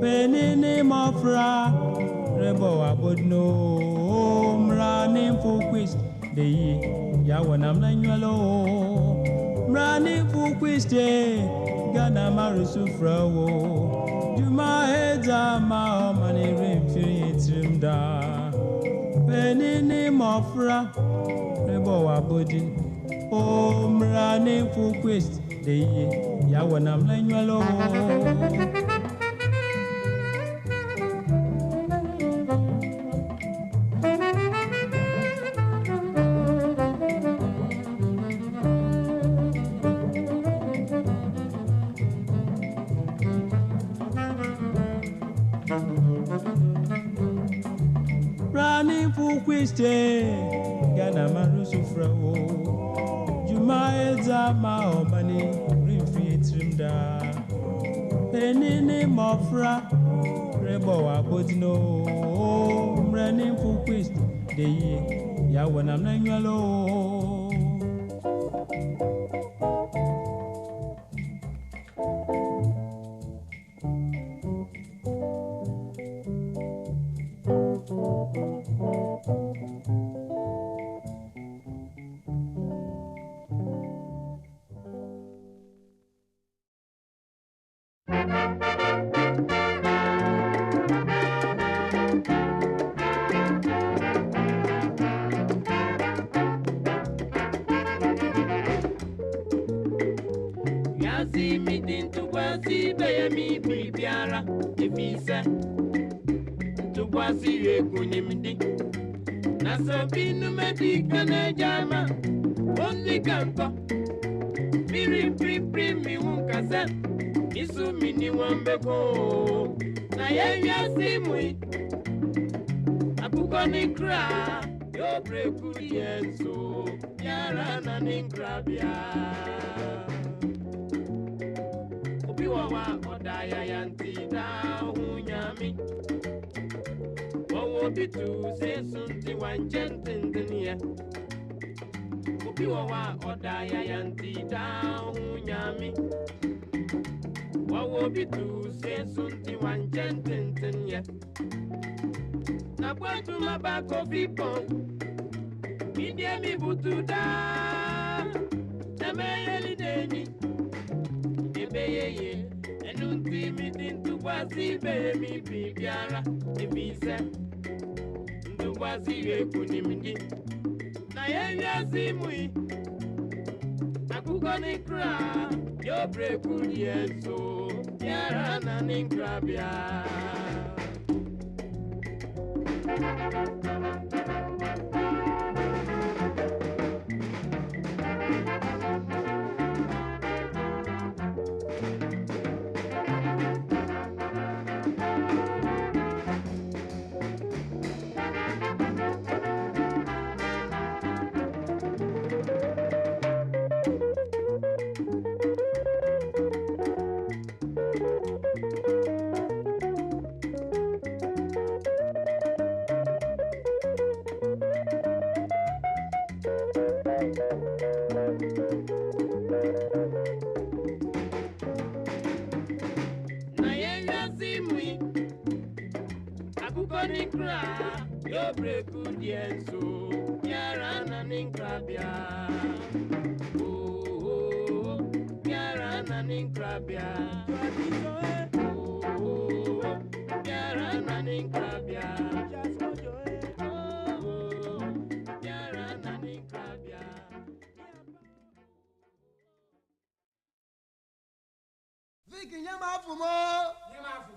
Penini mafra rebo abodno mrani fukwist de ya wanam na nywalo mrani fukwist gana marusu frawo juma heza ma mani remfiri trimda penini mafra rebo abodi mrani fukwist de ya wanam na nywalo Running for Christian, Gana Marusu Frao, Juma Ezama, Omani, Rimfi Trimda, Penini Mofra, Rebo Abodino, running for Christ, the Yawanam Nangalo. Yazi meeting to Wasi Bayami Bibiara, if he said to Wasi Ekunimidi. Nasabinu Medicana Jama, only Gampa. Miri Primi Wunkasa, Isu Mini Wambeko. Naya Simui Apukoni Kra, your brave good so Yarana Ninkrabia. Wawa odaya yanti da hunyami Wawo bitu se sunti wanchentintinie Ubi wawa odaya yanti da hunyami Wawo bitu se sunti wanchentintinie Na kwatu mabako pipo Midye mi butu da Nameyeli deni Ebeyeye Enunti midin tuwasi bemi bibiara Ebise Ntuwasi ekunimidi Na yeya simui Akukoni kra Yobre kudienso Yara na ninkrabia Yobre kudienso Yarana ninkrabia Oh, Yarana ninkrabia Oh, Yarana ninkrabia Oh, Yarana ninkrabia Viki nyamafu mo Nyamafu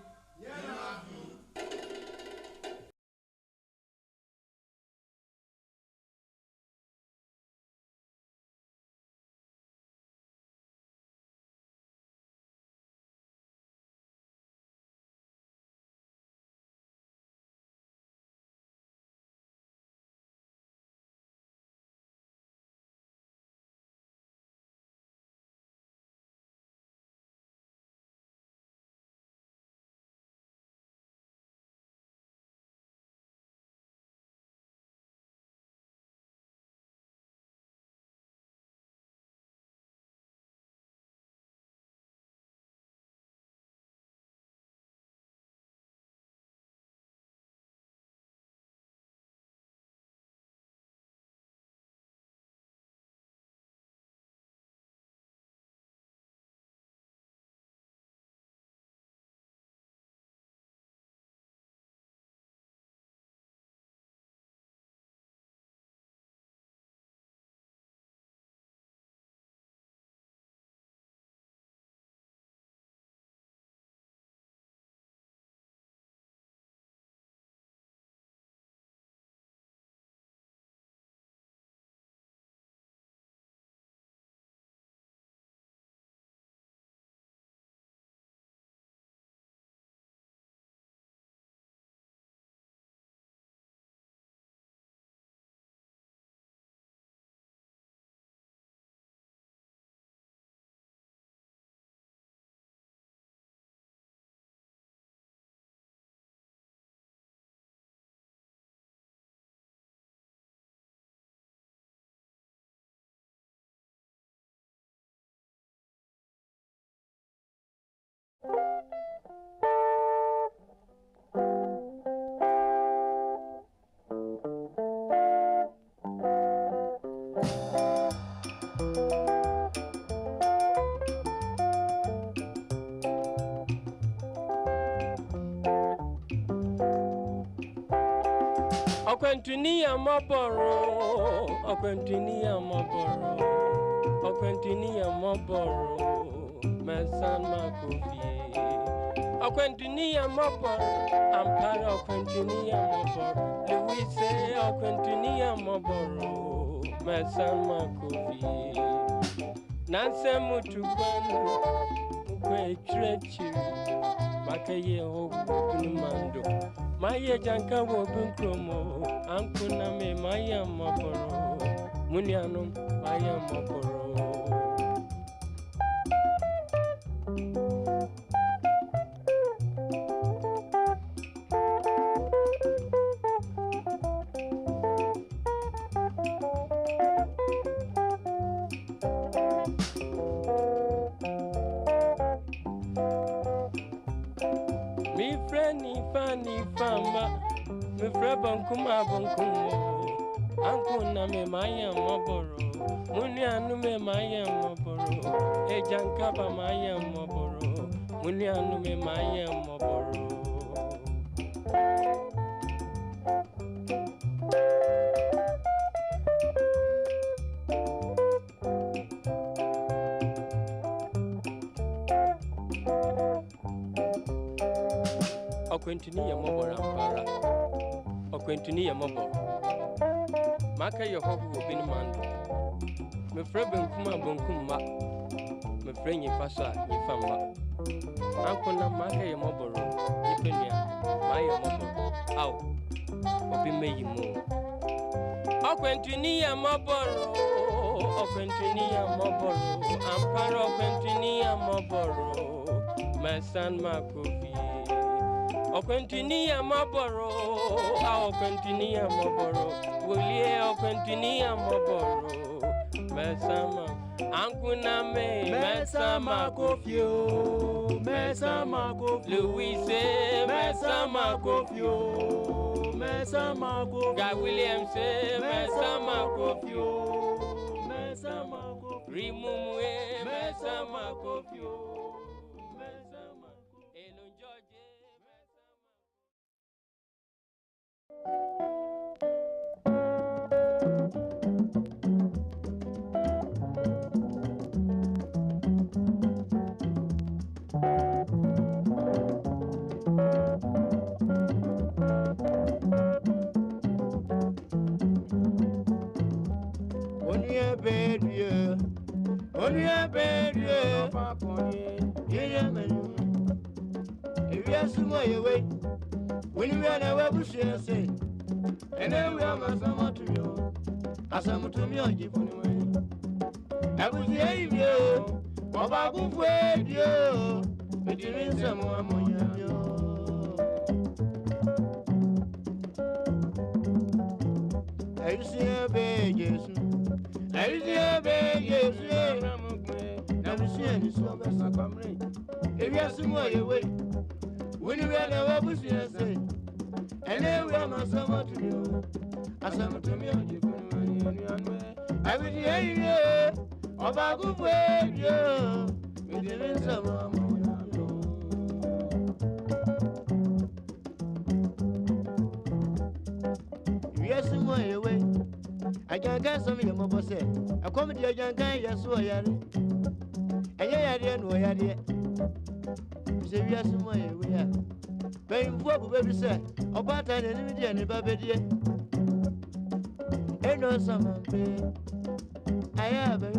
Okwentini amaboro, okwentini amaboro, okwentini amaboro, mesan makofie. Okwentini amaboro, ampara okwentini amaboro, Louise okwentini amaboro, mesan makofie. Nanse mutukwanu, mukwe trechi, makaye ho tunumando. Maye janka wo bunkromo ankuna me maya maboro munianum maya maboro mi freni fani fama mi freba bankumo ankuna me maya maboro munianu me maya maboro ejanka ba maya maboro munianu me maya maboro okwentini ya maboro ampara okwentini ya maboro maka ye hobu obin mando me freba bankumma me frenyi fasa ni famba ankuna maka ye maboro ipenia maya maboro aw obi meyimu okwentini ya maboro ampara okwentini ya maboro mesan makofi okwentini ya maboro okwentini ya maboro wolie okwentini ya maboro mesama ankuna me mesama kofio Louise mesama kofio Guy Williams mesama kofio Rimumwe mesama kofio Elon George Only a baby, yeah, man. If you are somewhere away, when you are away, we shall say, and then we are some to you. As I'm to me, I give away. I will say you, Baba, go for you, but you mean someone more. I see a baby. I see a baby. Never see any song as a comrade. If you are somewhere away, when you are away, we shall say, and then we are not someone to you. As I'm to me, I give away. I will hear you, about good way, you, with the rinse of yes, some way away. I can't get some of your mother said. I come to your young guy, yes, so I am. And yeah, I didn't know I did. Say, yes, some way we are. Paying for baby said, about an enemy and a baby. Ain't no summer, I have a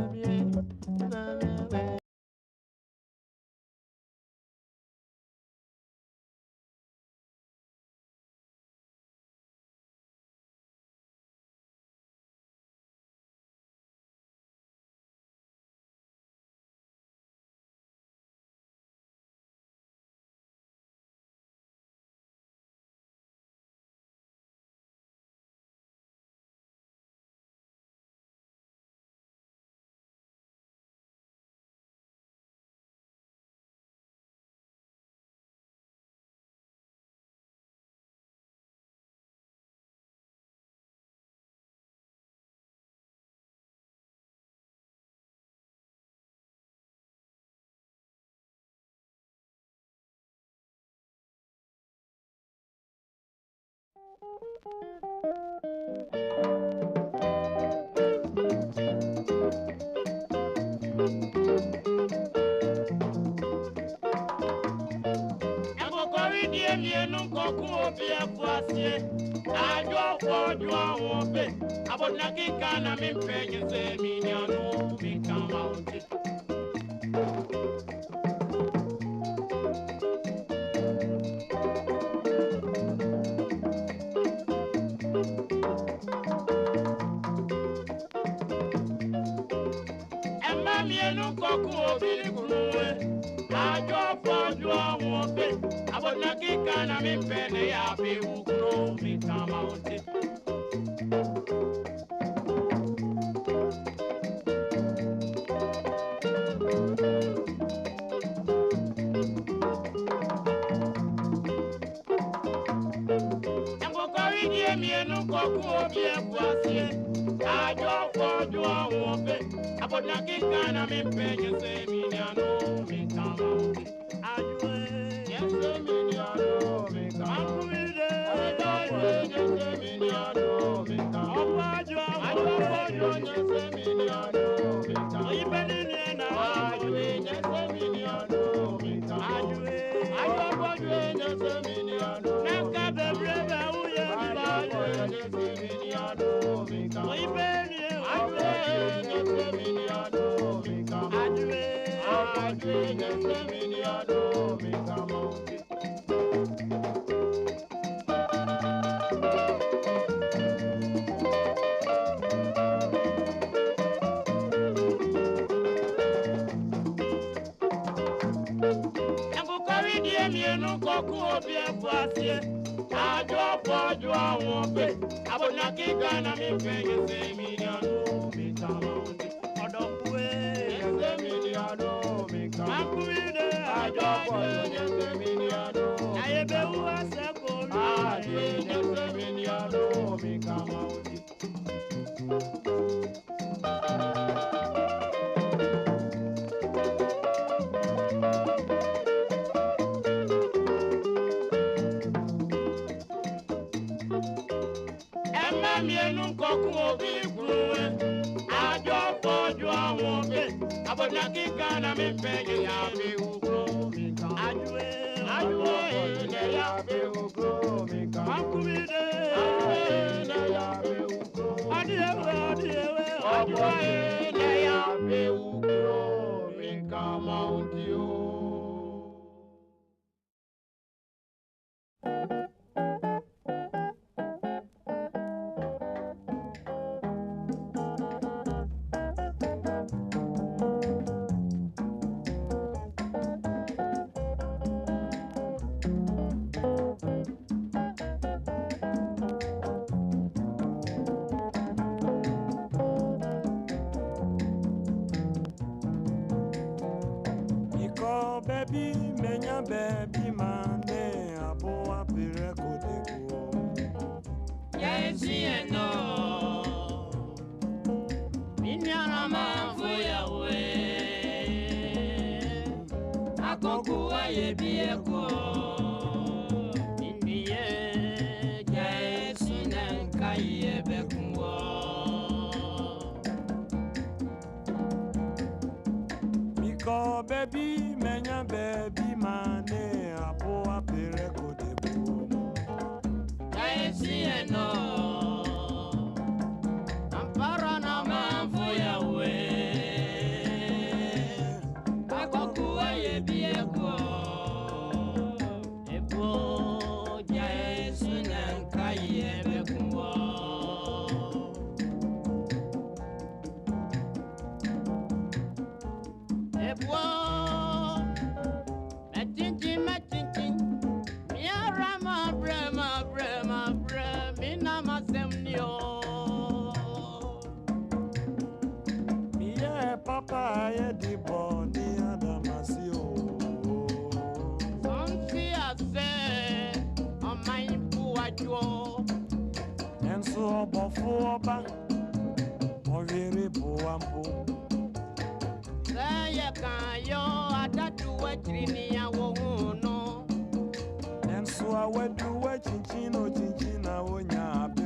so I went to watch Chinchina, when ya be.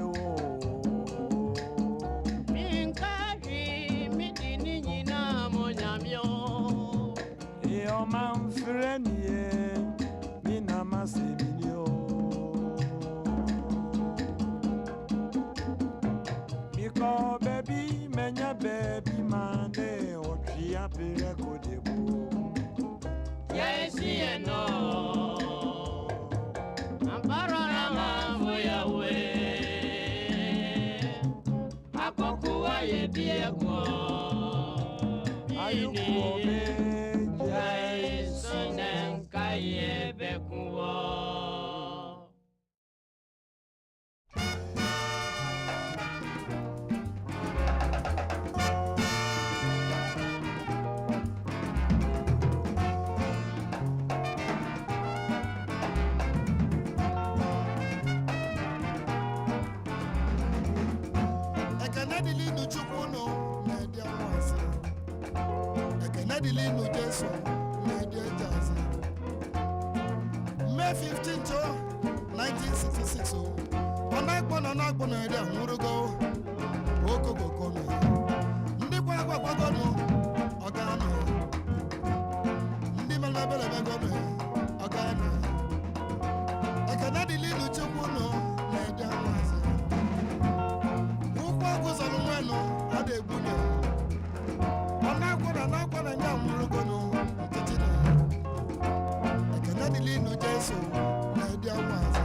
Your man friend, ye, Mina Massimio. Because baby, menya baby, man, they or tria perico de boo. Yes, you know. I'm parana for your way. I go to a dear go. Are you poor, son and Kaye Bekuo? May 15 to 1966. On I want an album idea, Murugo, Oko Gokono. Ndikwa Gono, Ogano. Ndimalabella Gono, Ogano. I cannot delete the Chukuno, Nadia Maza. Who was on Wano, Ade Buno. On I want an album and young Murugono. No jesu na dia waza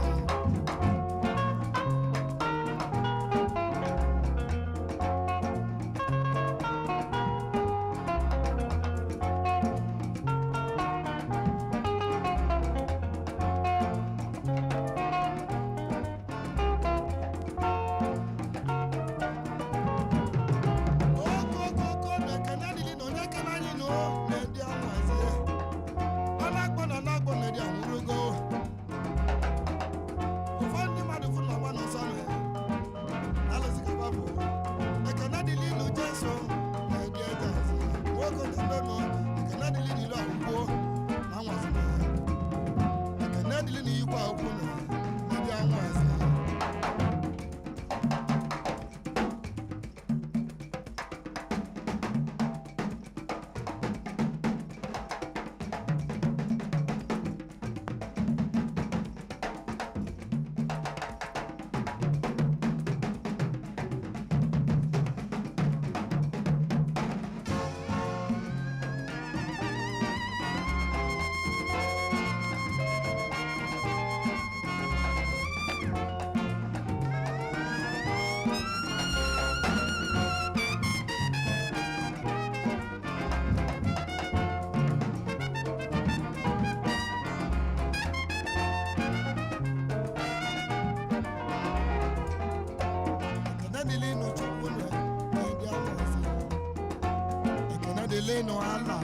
no Allah,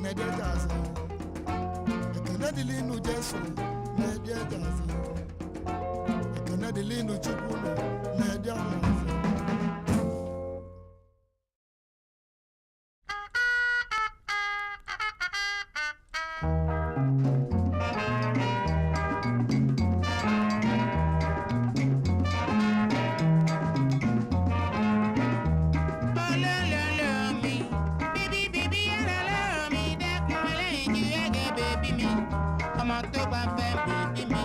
Nedjas. I cannot delay no Jesu, Nedjas. I cannot delay no Chukuno, Nedjas. Baby me,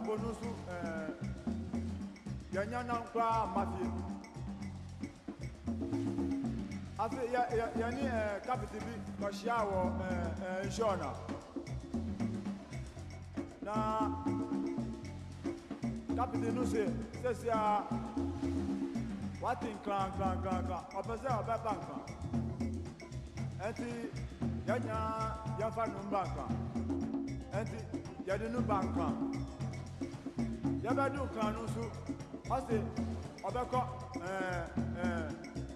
Bonusu yanyana kwa mafi ase yani capital bi ko shawo insurance na capital no se sia what in clan opese oba banka enti yanya yafa no banka enti yade no banka yabadu kanu su ase obeko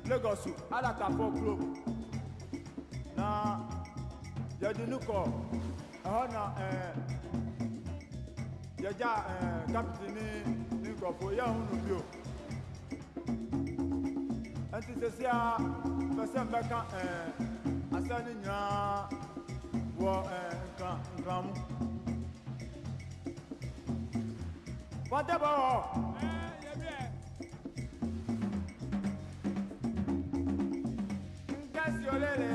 Lagos alaka for club na yadinu ko ehona yaja captain ni gofo ya hunu bio anti sesia person beka asani nya Wo come. Whatever. Guess your lily,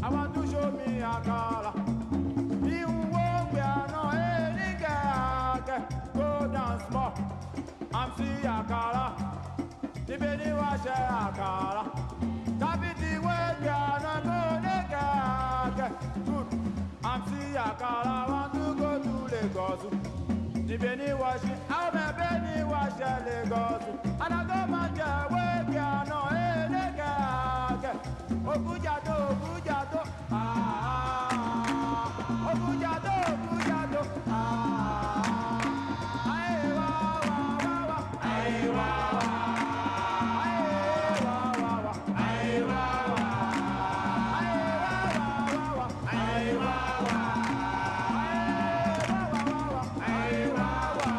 I want to show me a color. You won't be go down small. I'm see a color. The baby was a color. Capiti way piano go good. I'm see a color. Want to go to Lagos. The baby was out my baby was a Lagos. And I go manja way piano Obujato, Obujato, Obujato, Obujato, aye wa wa wa, aye wa wa, aye wa wa, aye wa wa, aye wa wa, aye wa wa, aye wa wa.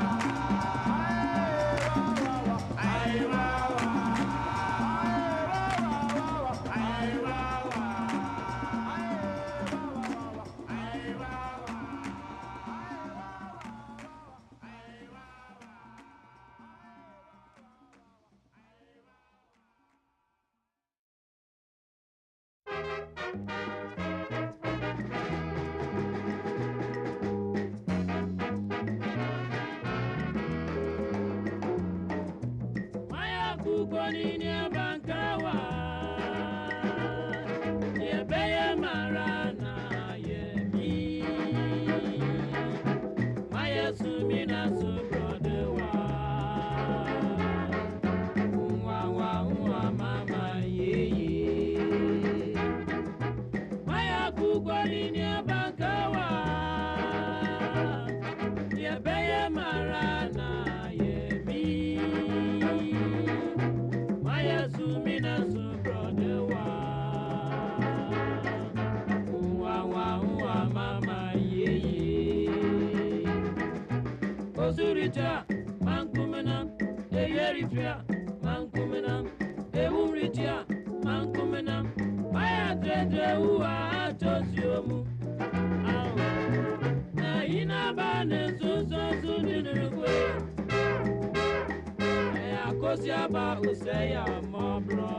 Osurita, mankumena, eyerifia, mankumena, ewuritia, mankumena, maya tete uwa tosiomu. Na ina bane susu dinurugwe, ya kosiaba useya mobro.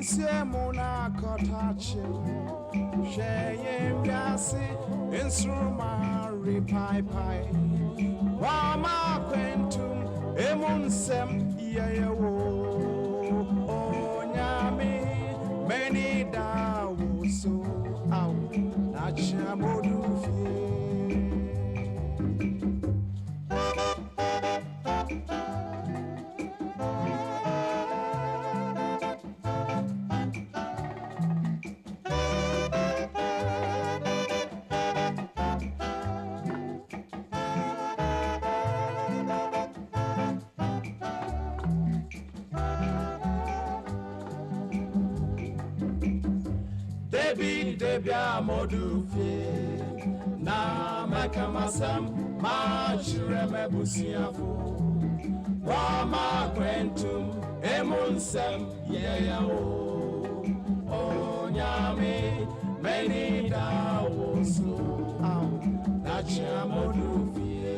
Siemuna kotachi Sheye biasi Instrumari pai pai Wama kwentum Emunsem Yewo Onyami Meni dawo so Au Nachamodu Debi amodufie na makamasam machireme busiafo wama kwentum emunsem yeyao onyame meni dawoso au na chamodufie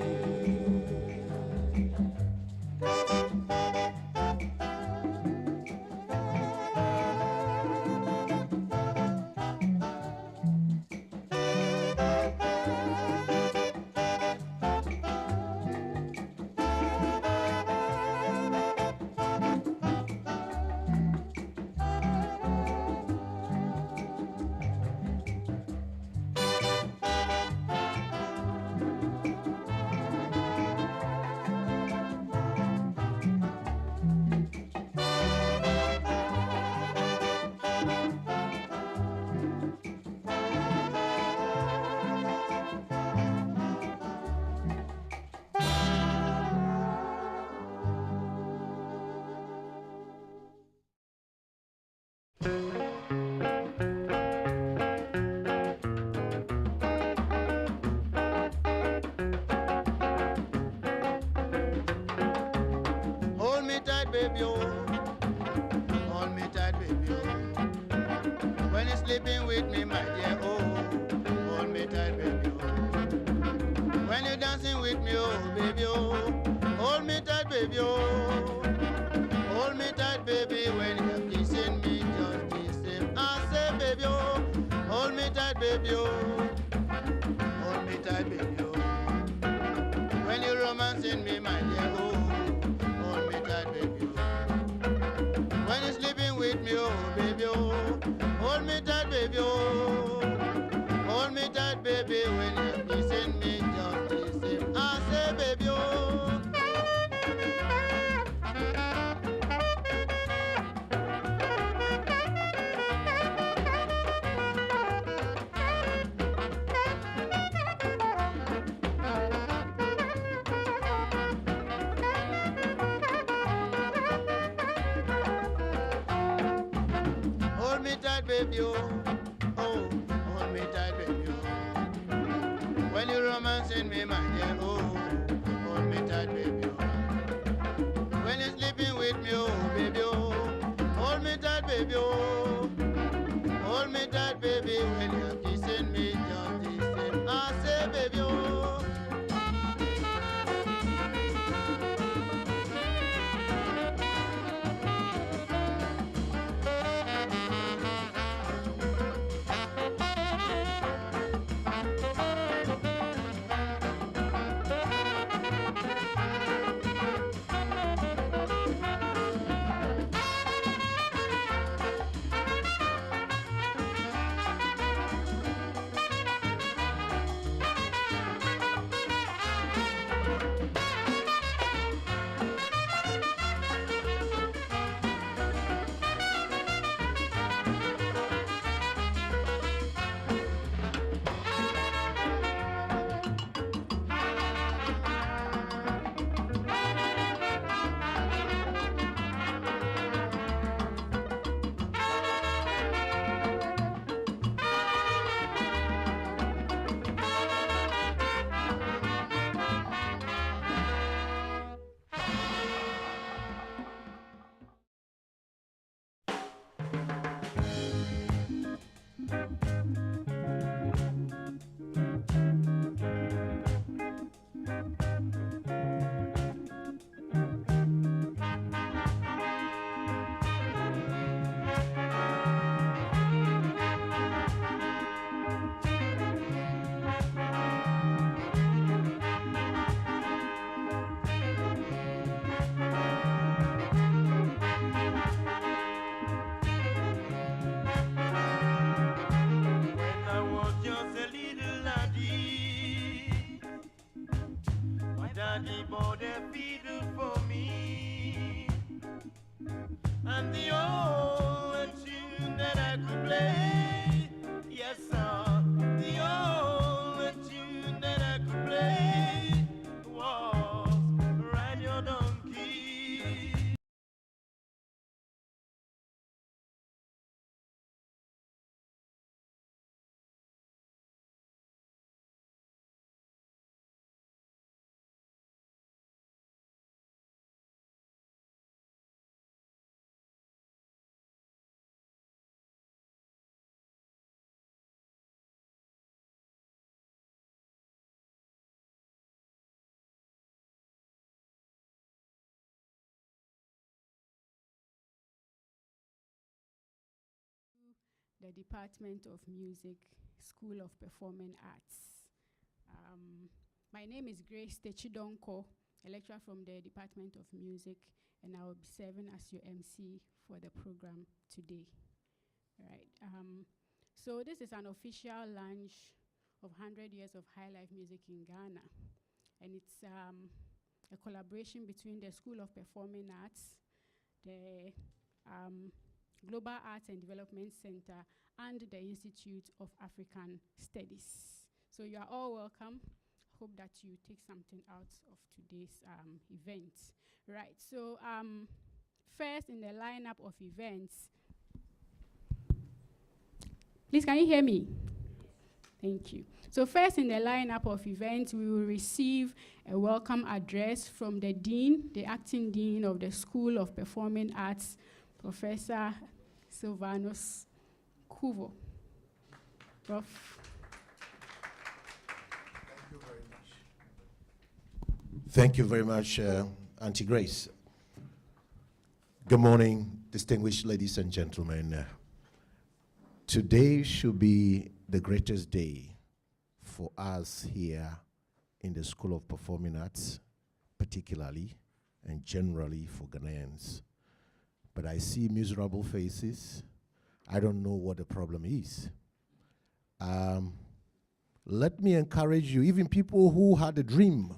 Baby, oh, hold me tight, baby, oh. When you're sleeping with me, my dear, oh, hold me tight, baby, oh. When you're dancing with me, oh, baby, oh, hold me tight, baby, oh. Hold me tight, baby, when you're kissing me, just the same. I say, baby, oh, hold me tight, baby, oh. Hold me tight, baby, oh. When you're romancing me, my dear, oh, hold me tight, baby. When you're sleeping with me, oh, baby, oh, hold me tight, baby, oh. Hold me tight, baby, when you're kissing me, just the same. I say, baby, oh. Hold me tight, baby, oh, oh, hold me tight, baby, oh. When you're romancing me, my dear, oh, hold me tight, baby, oh. When you're sleeping with me, oh, baby, oh, hold me tight, baby, oh. Hold me tight, baby, when you're kissing me, just the same. I say, baby, oh. Yes, sir. The only tune that I could play was Ride Your Donkey. The Department of Music, School of Performing Arts. My name is Grace Techidonko, a lecturer from the Department of Music, and I will be serving as your MC for the program today. Right. So this is an official launch of 100 years of Highlife music in Ghana, and it's a collaboration between the School of Performing Arts, the Global Arts and Development Center, and the Institute of African Studies. So you are all welcome. Hope that you take something out of today's event. Right, so first in the lineup of events, please can you hear me? Thank you. So first in the lineup of events, we will receive a welcome address from the Dean, the Acting Dean of the School of Performing Arts, Professor Silvanus Kuvo. Prof. Thank you very much, Auntie Grace. Good morning, distinguished ladies and gentlemen. Today should be the greatest day for us here in the School of Performing Arts, particularly and generally for Ghanaians. But I see miserable faces. I don't know what the problem is. Let me encourage you, even people who had a dream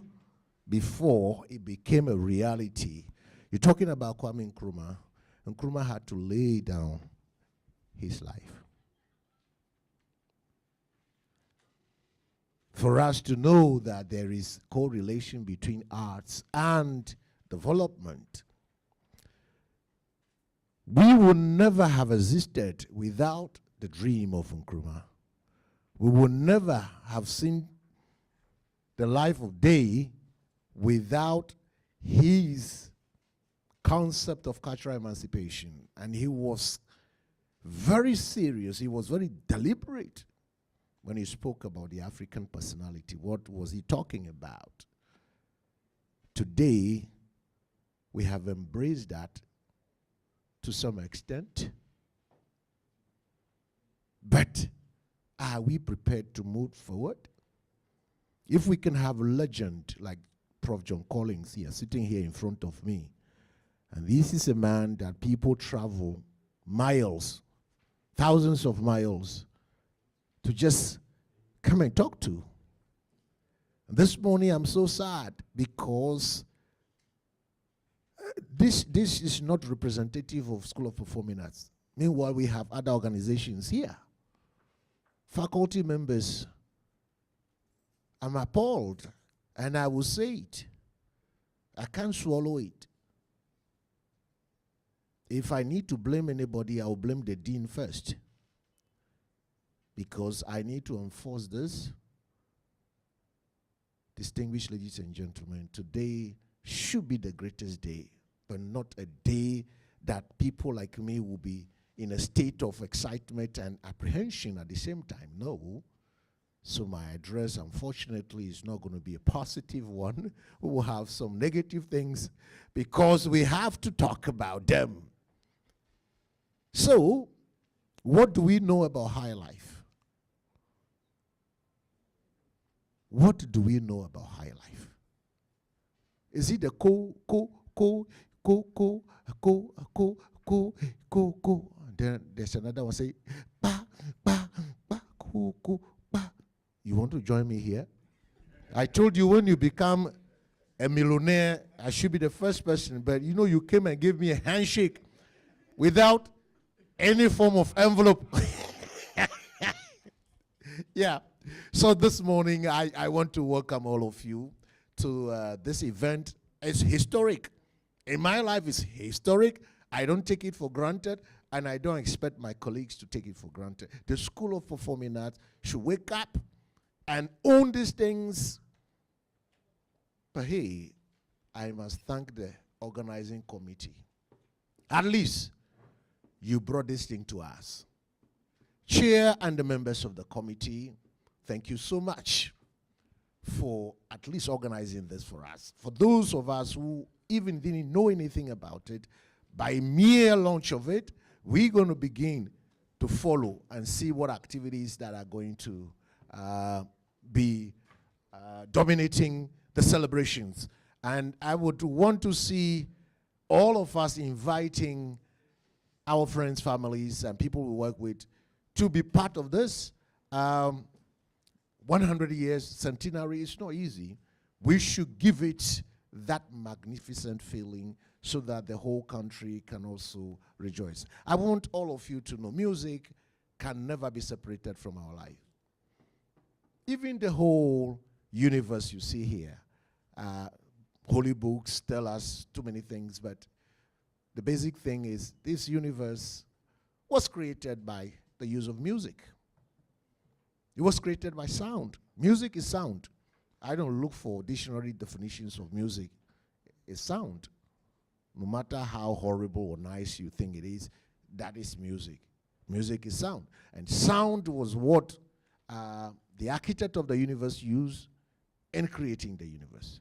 before it became a reality. You're talking about Kwame Nkrumah. Nkrumah had to lay down his life for us to know that there is correlation between arts and development. We would never have existed without the dream of Nkrumah. We would never have seen the life of day without his concept of cultural emancipation. And he was very serious, he was very deliberate when he spoke about the African personality. What was he talking about? Today, we have embraced that to some extent, but are we prepared to move forward? If we can have a legend like Prof. John Collins here, sitting here in front of me, and this is a man that people travel miles, thousands of miles, to just come and talk to. This morning I'm so sad because this is not representative of School of Performing Arts. Meanwhile, we have other organizations here. Faculty members, I'm appalled, and I will say it. I can't swallow it. If I need to blame anybody, I will blame the dean first, because I need to enforce this. Distinguished ladies and gentlemen, today should be the greatest day, but not a day that people like me will be in a state of excitement and apprehension at the same time. No. So my address, unfortunately, is not going to be a positive one. We will have some negative things because we have to talk about them. So, what do we know about Highlife? What do we know about Highlife? Is it the ko? Then there's another one say ba ko ba. You want to join me here? I told you when you become a millionaire, I should be the first person, but you know you came and gave me a handshake without any form of envelope. Yeah. So this morning, I want to welcome all of you to this event. It's historic. In my life, it's historic. I don't take it for granted, and I don't expect my colleagues to take it for granted. The School of Performing Arts should wake up and own these things. But hey, I must thank the organizing committee. At least you brought this thing to us. Chair and the members of the committee, thank you so much for at least organizing this for us. For those of us who even didn't know anything about it, by mere launch of it, we're going to begin to follow and see what activities that are going to be dominating the celebrations. And I would want to see all of us inviting our friends, families, and people we work with to be part of this. 100 years centenary is not easy. We should give it that magnificent feeling so that the whole country can also rejoice. I want all of you to know music can never be separated from our life. Even the whole universe you see here, holy books tell us too many things, but the basic thing is this universe was created by the use of music. It was created by sound. Music is sound. I don't look for dictionary definitions of music. It's sound. No matter how horrible or nice you think it is, that is music. Music is sound. And sound was what the architect of the universe used in creating the universe.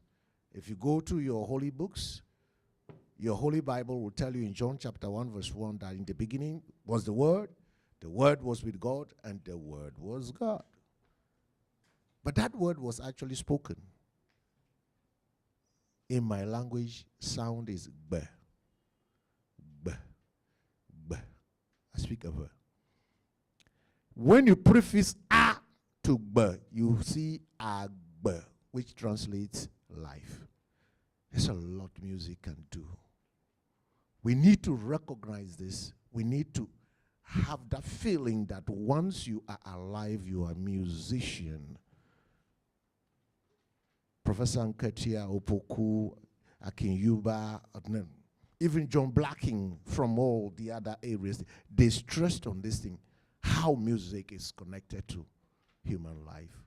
If you go to your holy books, your holy Bible will tell you in John chapter 1 verse 1 that in the beginning was the Word was with God, and the Word was God. But that word was actually spoken. In my language, sound is b. B. B. I speak of her. When you prefix a to b, you see a b, which translates life. There's a lot music can do. We need to recognize this. We need to have that feeling that once you are alive, you are a musician. Professor Nketia, Opoku, Akinyuba, even John Blacking from all the other areas, they stressed on this thing, how music is connected to human life.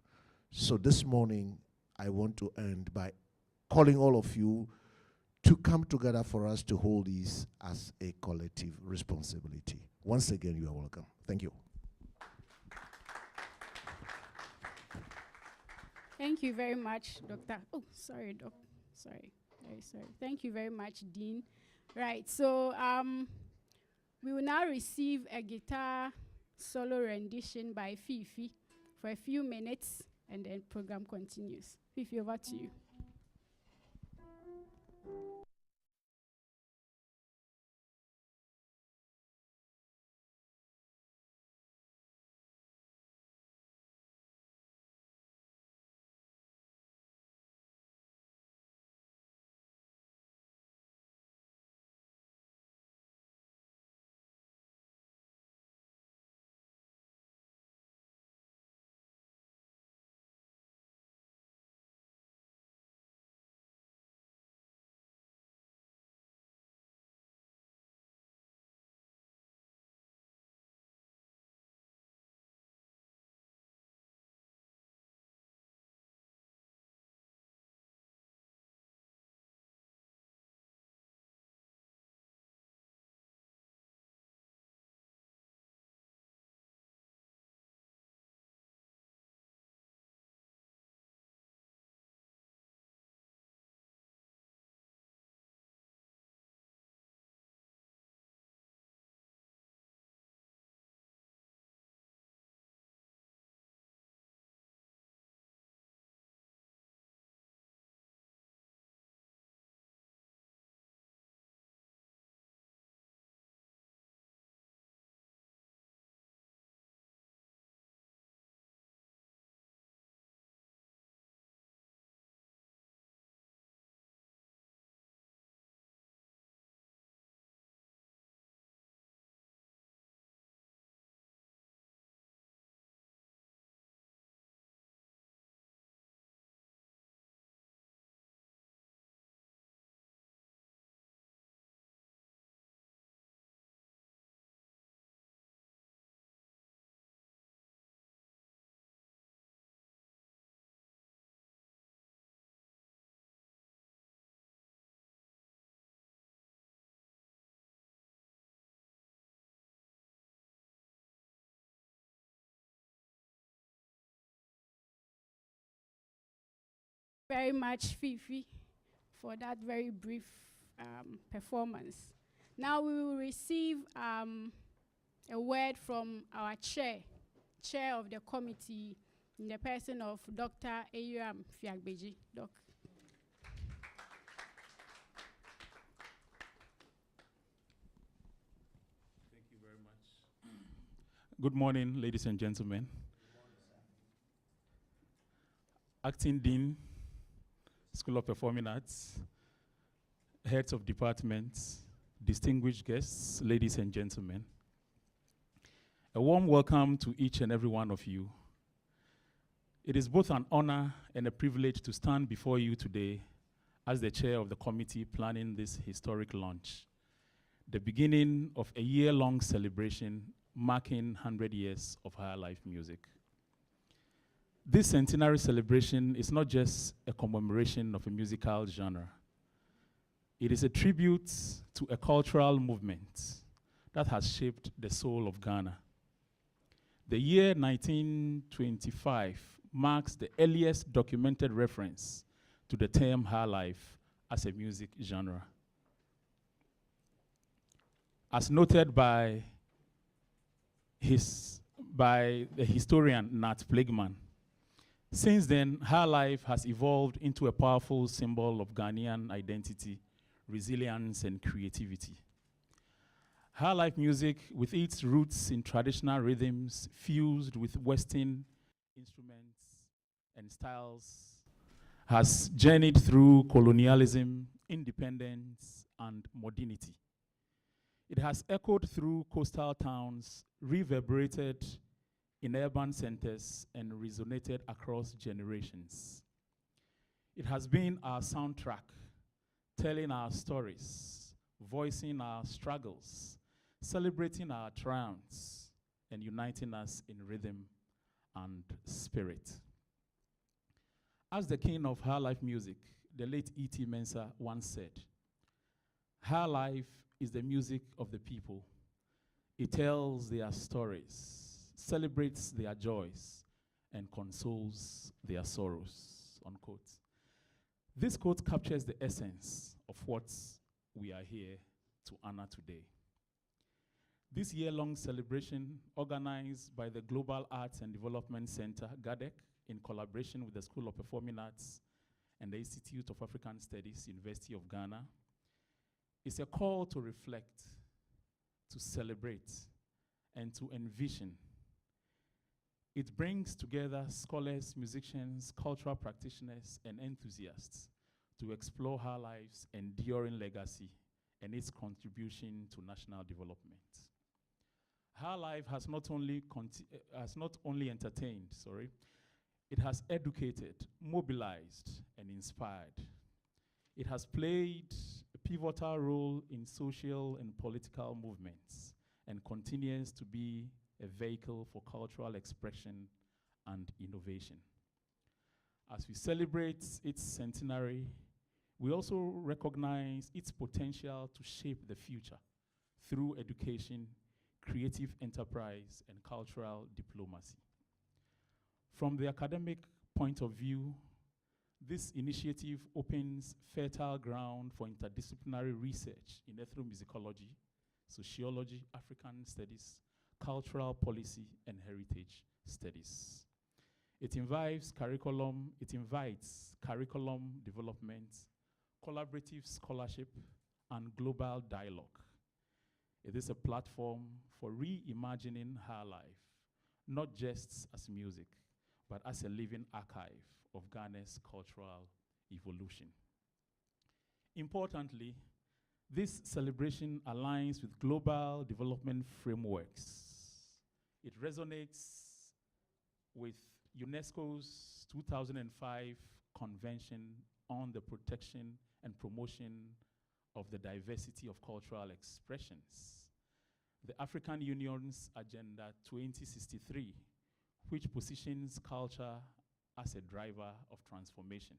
So this morning, I want to end by calling all of you to come together for us to hold this as a collective responsibility. Once again, you are welcome. Thank you. Thank you very much, Dr. Oh, sorry, Doc. Sorry, very sorry. Thank you very much, Dean. Right, so we will now receive a guitar solo rendition by Fifi for a few minutes, and then program continues. Fifi, over to you. very much, Fifi, for that very brief performance. Now we will receive a word from our chair of the committee, in the person of Dr. Eyram Fiagbeji. Doc. Thank you very much. Good morning, ladies and gentlemen. Acting Dean, School of Performing Arts, heads of departments, distinguished guests, ladies and gentlemen. A warm welcome to each and every one of you. It is both an honor and a privilege to stand before you today as the chair of the committee planning this historic launch, the beginning of a year-long celebration marking 100 years of Highlife music. This centenary celebration is not just a commemoration of a musical genre. It is a tribute to a cultural movement that has shaped the soul of Ghana. The year 1925 marks the earliest documented reference to the term Highlife as a music genre. As noted by the historian Nat Plegman, since then, Highlife has evolved into a powerful symbol of Ghanaian identity, resilience, and creativity. Highlife music, with its roots in traditional rhythms fused with Western instruments and styles, has journeyed through colonialism, independence, and modernity. It has echoed through coastal towns, reverberated in urban centers, and resonated across generations. It has been our soundtrack, telling our stories, voicing our struggles, celebrating our triumphs, and uniting us in rhythm and spirit. As the king of Highlife music, the late E.T. Mensah once said, "Highlife is the music of the people. It tells their stories, celebrates their joys, and consoles their sorrows," unquote. This quote captures the essence of what we are here to honor today. This year-long celebration, organized by the Global Arts and Development Center, GADEC, in collaboration with the School of Performing Arts and the Institute of African Studies, University of Ghana, is a call to reflect, to celebrate, and to envision. It brings together scholars, musicians, cultural practitioners, and enthusiasts to explore Highlife's enduring legacy and its contribution to national development. Highlife has not only entertained, it has educated, mobilized, and inspired. It has played a pivotal role in social and political movements and continues to be a vehicle for cultural expression and innovation. As we celebrate its centenary, we also recognize its potential to shape the future through education, creative enterprise, and cultural diplomacy. From the academic point of view, this initiative opens fertile ground for interdisciplinary research in ethnomusicology, sociology, African studies, cultural policy, and heritage studies. It invites curriculum development, collaborative scholarship, and global dialogue. It is a platform for reimagining Highlife, not just as music, but as a living archive of Ghana's cultural evolution. Importantly, this celebration aligns with global development frameworks. It resonates with UNESCO's 2005 Convention on the Protection and Promotion of the Diversity of Cultural Expressions, the African Union's Agenda 2063, which positions culture as a driver of transformation,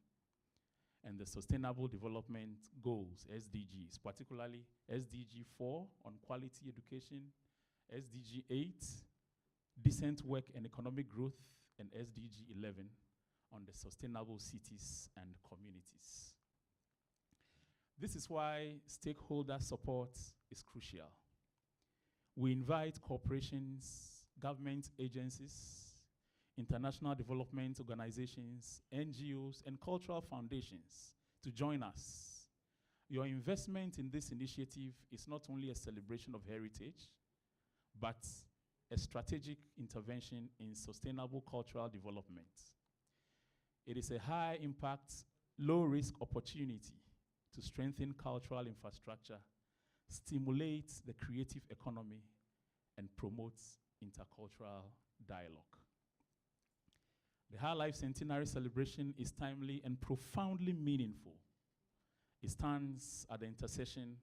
and the Sustainable Development Goals, SDGs, particularly SDG 4 on quality education, SDG 8, decent work and economic growth, and SDG 11 on the sustainable cities and communities. This is why stakeholder support is crucial. We invite corporations, government agencies, international development organizations, NGOs, and cultural foundations to join us. Your investment in this initiative is not only a celebration of heritage, but a strategic intervention in sustainable cultural development. It is a high-impact, low-risk opportunity to strengthen cultural infrastructure, stimulate the creative economy, and promote intercultural dialogue. The Highlife Centenary celebration is timely and profoundly meaningful. It stands at the intersection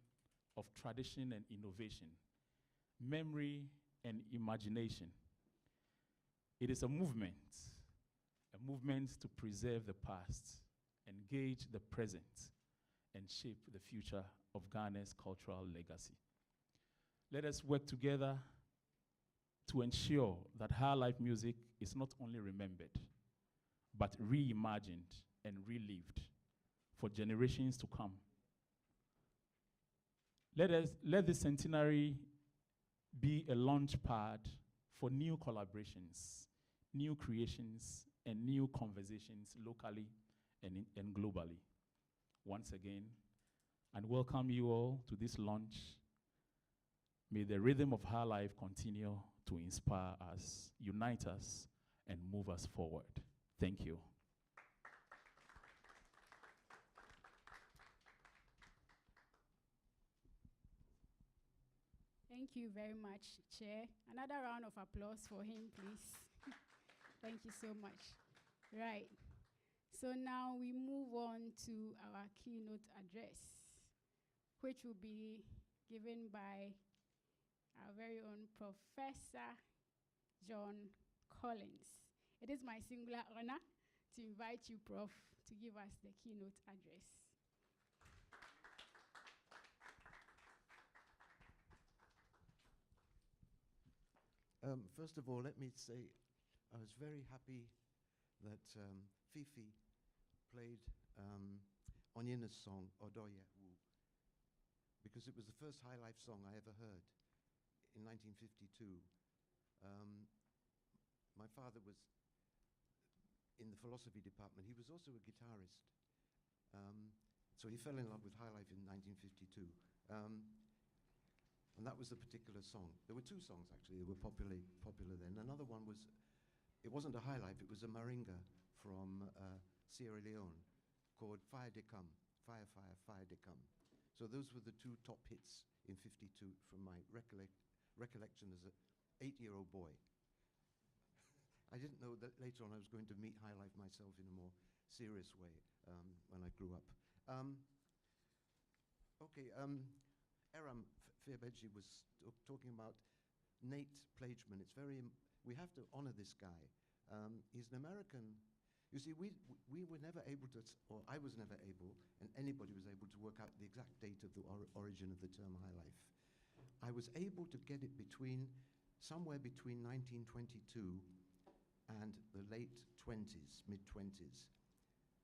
of tradition and innovation, memory and imagination. It is a movement to preserve the past, engage the present, and shape the future of Ghana's cultural legacy. Let us work together to ensure that Highlife music is not only remembered, but reimagined and relived for generations to come. Let the centenary be a launch pad for new collaborations, new creations, and new conversations locally and globally. Once again, and welcome you all to this launch. May the rhythm of Highlife continue to inspire us, unite us, and move us forward. Thank you. Thank you very much, Chair. Another round of applause for him, please. Thank you so much. Right. So now we move on to our keynote address, which will be given by our very own Professor John Collins. It is my singular honor to invite you, Prof, to give us the keynote address. First of all, let me say I was very happy that Fifi played Onyina's song, Odoye Wu, because it was the first Highlife song I ever heard in 1952. My father was in the philosophy department. He was also a guitarist. So he fell in love with Highlife in 1952. And that was the particular song. There were two songs, actually, that were popular then. Another one was, it wasn't a Highlife, it was a Maringa from Sierra Leone called Fire de Come, Fire, Fire, Fire de Come. So those were the two top hits in 52 from my recollection as an 8-year-old boy. I didn't know that later on I was going to meet Highlife myself in a more serious way when I grew up. Eram Fearbeji was talking about Nate Plageman. It's we have to honor this guy. He's an American. You see, we were never able to, or I was never able, and anybody was able to work out the exact date of the origin of the term Highlife. I was able to get it somewhere between 1922 and the late 20s, mid-20s,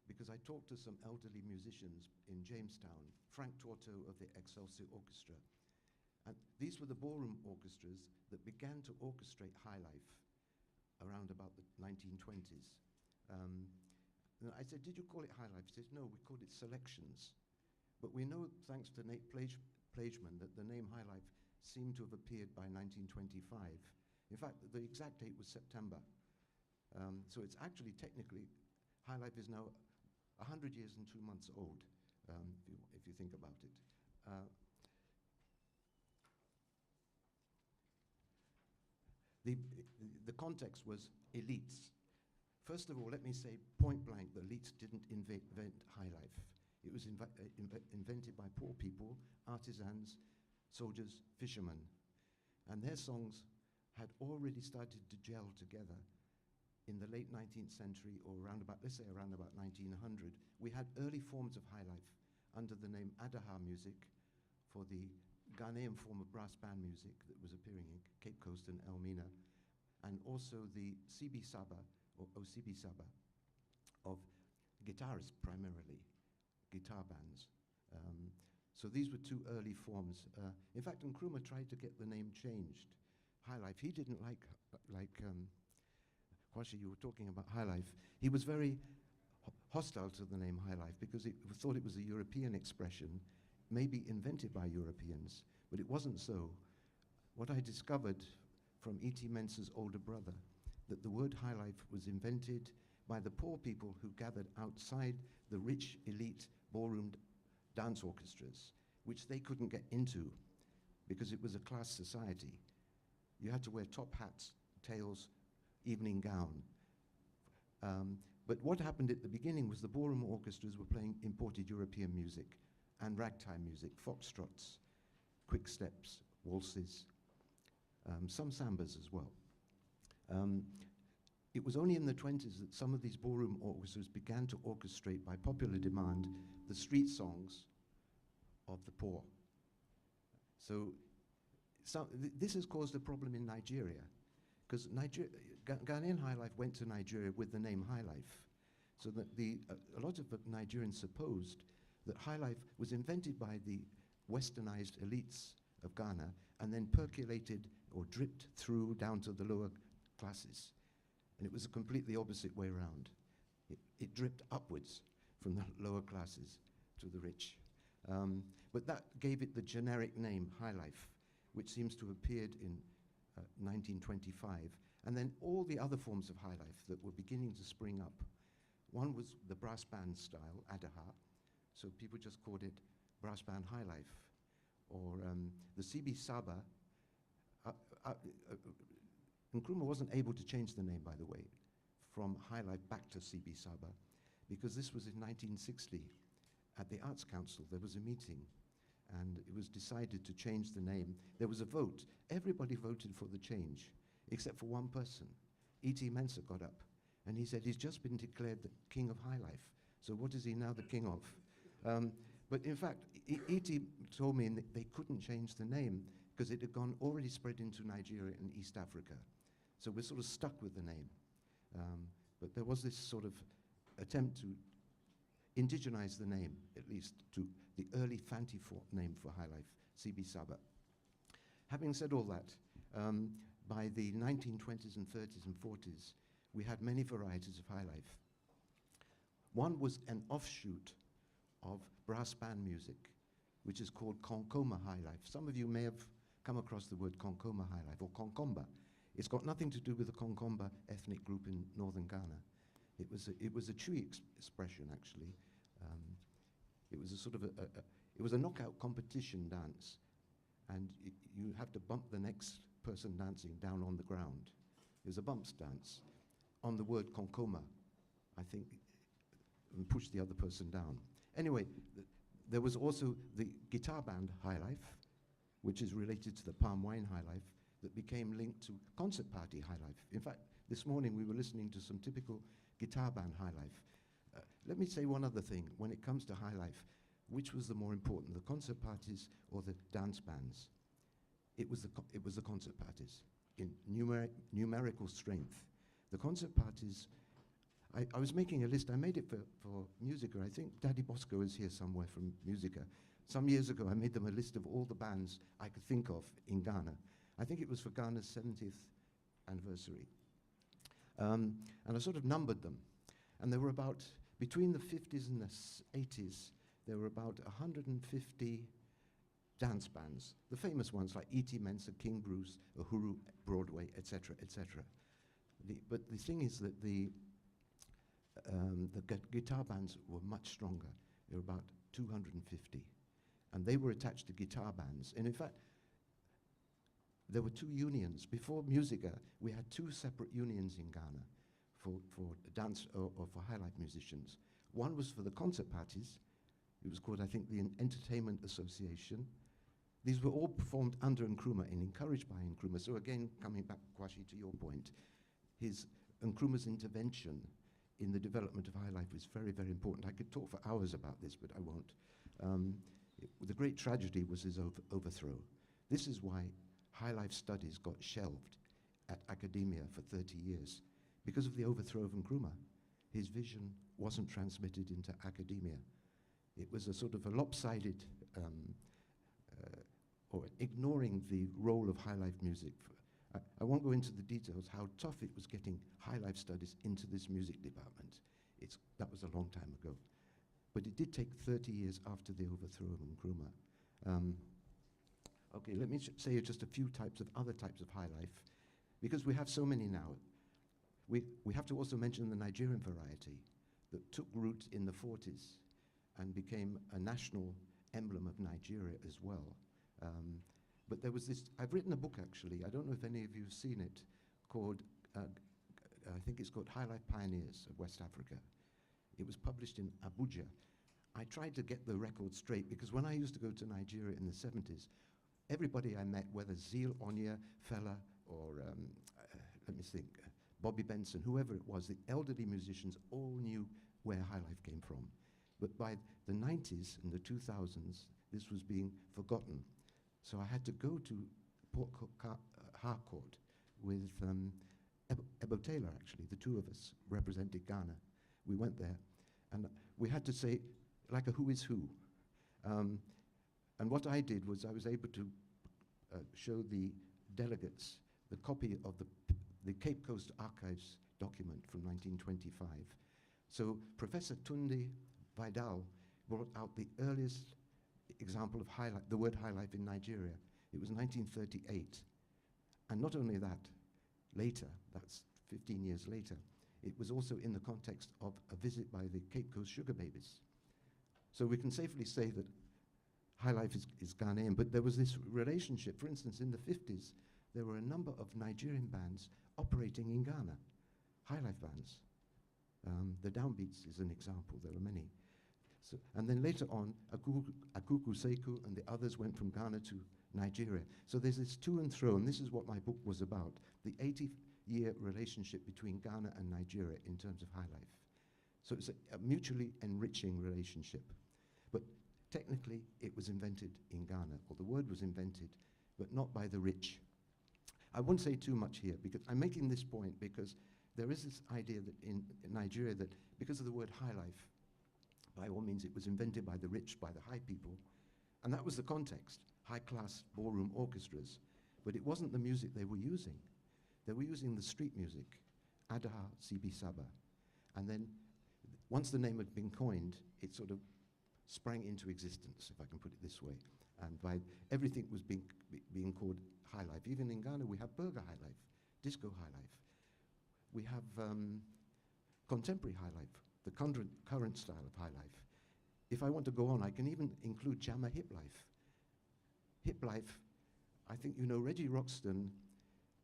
because I talked to some elderly musicians in Jamestown, Frank Torto of the Excelsior Orchestra. And these were the ballroom orchestras that began to orchestrate Highlife around about the 1920s. And I said, did you call it Highlife? He said, no, we called it Selections. But we know, thanks to Nate Plageman, that the name Highlife seemed to have appeared by 1925. In fact, the exact date was September. So it's actually technically, Highlife is now 100 years and 2 months old, if you think about it. The context was elites. First of all, let me say point blank, the elites didn't invent Highlife. It was invented by poor people, artisans, soldiers, fishermen. And their songs had already started to gel together in the late 19th century, or around about, let's say around about 1900. We had early forms of Highlife under the name Adaha music for the Ghanaian form of brass band music that was appearing in Cape Coast and Elmina, and also the Sibi Saba, or Osibi Saba, of guitarists primarily, guitar bands. So these were two early forms. In fact, Nkrumah tried to get the name changed. Highlife, he didn't like Kwashi, you were talking about Highlife. He was very hostile to the name Highlife because he thought it was a European expression, maybe invented by Europeans, but it wasn't so. What I discovered from E.T. Mensah's older brother, that the word Highlife was invented by the poor people who gathered outside the rich elite ballroom dance orchestras, which they couldn't get into because it was a class society. You had to wear top hats, tails, evening gown. But what happened at the beginning was the ballroom orchestras were playing imported European music and ragtime music, foxtrots, quick steps, waltzes, some sambas as well. It was only in the 20s that some of these ballroom orchestras began to orchestrate, by popular demand, the street songs of the poor. So this has caused a problem in Nigeria, because Ghanaian Highlife went to Nigeria with the name Highlife, so that a lot of Nigerians supposed that Highlife was invented by the westernized elites of Ghana and then percolated or dripped through down to the lower classes. And it was a completely opposite way around. It dripped upwards from the lower classes to the rich. But that gave it the generic name Highlife, which seems to have appeared in 1925. And then all the other forms of Highlife that were beginning to spring up. One was the brass band style, Adaha, so people just called it brass band Highlife. Or the CB Saba. Nkrumah wasn't able to change the name, by the way, from Highlife back to CB Saba, because this was in 1960. At the Arts Council, there was a meeting, and it was decided to change the name. There was a vote. Everybody voted for the change, except for one person. E.T. Mensah got up, and he said he's just been declared the king of Highlife. So what is he now the king of? But in fact, E.T. told me that they couldn't change the name because it had already spread into Nigeria and East Africa. So we're sort of stuck with the name. But there was this sort of attempt to indigenize the name, at least to the early Fanti name for Highlife, CB Saba. Having said all that, by the 1920s and 30s and 40s, we had many varieties of Highlife. One was an offshoot of brass band music, which is called Konkoma Highlife. Some of you may have come across the word Konkoma Highlife, or Konkomba. It's got nothing to do with the Konkomba ethnic group in northern Ghana. It was a Chui expression, actually. It was a sort of it was a knockout competition dance, and you have to bump the next person dancing down on the ground. It was a bumps dance on the word Konkoma, I think, and push the other person down. Anyway, there was also the guitar band Highlife, which is related to the palm wine Highlife, that became linked to concert party Highlife. In fact, this morning we were listening to some typical guitar band Highlife. Let me say one other thing. When it comes to Highlife, which was the more important, the concert parties or the dance bands? It was the concert parties in numerical strength. The concert parties, I was making a list. I made it for Musica. I think Daddy Bosco is here somewhere from Musica. Some years ago, I made them a list of all the bands I could think of in Ghana. I think it was for Ghana's 70th anniversary. And I sort of numbered them. And there were about, between the 50s and the 80s, there were about 150 dance bands. The famous ones like E.T. Mensah, King Bruce, Uhuru, Broadway, etc., etc. But the thing is that the guitar bands were much stronger. There were about 250. And they were attached to guitar bands. And in fact, there were two unions. Before Musica, we had two separate unions in Ghana for dance or for Highlife musicians. One was for the concert parties. It was called, I think, the Entertainment Association. These were all performed under Nkrumah and encouraged by Nkrumah. So again, coming back, Kwashi, to your point, Nkrumah's intervention in the development of Highlife was very, very important. I could talk for hours about this, but I won't. The great tragedy was his overthrow. This is why Highlife studies got shelved at academia for 30 years, because of the overthrow of Nkrumah. his vision wasn't transmitted into academia. It was a sort of a lopsided, or ignoring the role of Highlife music. I won't go into the details how tough it was getting Highlife studies into this music department. That was a long time ago. But it did take 30 years after the overthrow of Nkrumah. Okay, let me say just a few other types of Highlife, because we have so many now. We have to also mention the Nigerian variety that took root in the 40s and became a national emblem of Nigeria as well. But there was this, I've written a book actually, I don't know if any of you have seen it, called, I think it's called Highlife Pioneers of West Africa. It was published in Abuja. I tried to get the record straight because when I used to go to Nigeria in the 70s, everybody I met, whether Zeal, Onya, Fela, or let me think, Bobby Benson, whoever it was, the elderly musicians all knew where Highlife came from. But by the 90s and the 2000s, this was being forgotten. So I had to go to Port Harcourt with Ebo Taylor, actually. The two of us represented Ghana. We went there, and we had to say, like a who is who. And what I did was I was able to show the delegates the copy of the Cape Coast Archives document from 1925. So Professor Tunde Vidal brought out the earliest example of the word Highlife in Nigeria. It was 1938. And not only that, later, that's 15 years later, it was also in the context of a visit by the Cape Coast Sugar Babies. So we can safely say that Highlife is Ghanaian, but there was this relationship. For instance, in the 50s, there were a number of Nigerian bands operating in Ghana, Highlife bands. The Downbeats is an example, there are many. So, and then later on, Akuku Seku and the others went from Ghana to Nigeria. So there's this to and fro, and this is what my book was about, the 80-year relationship between Ghana and Nigeria in terms of Highlife. So it's a mutually enriching relationship. But technically, it was invented in Ghana, or the word was invented, but not by the rich. I won't say too much here, because I'm making this point because there is this idea that in Nigeria that because of the word Highlife, by all means, it was invented by the rich, by the high people, and that was the context, high-class ballroom orchestras. But it wasn't the music they were using. They were using the street music, Adaha, Sibi Saba. And then, once the name had been coined, it sort of sprang into existence, if I can put it this way. And by everything was being called Highlife. Even in Ghana, we have Burger Highlife, Disco Highlife. We have contemporary Highlife, the current style of Highlife. If I want to go on, I can even include Jammer Hip Life. Hip Life, I think you know Reggie Roxton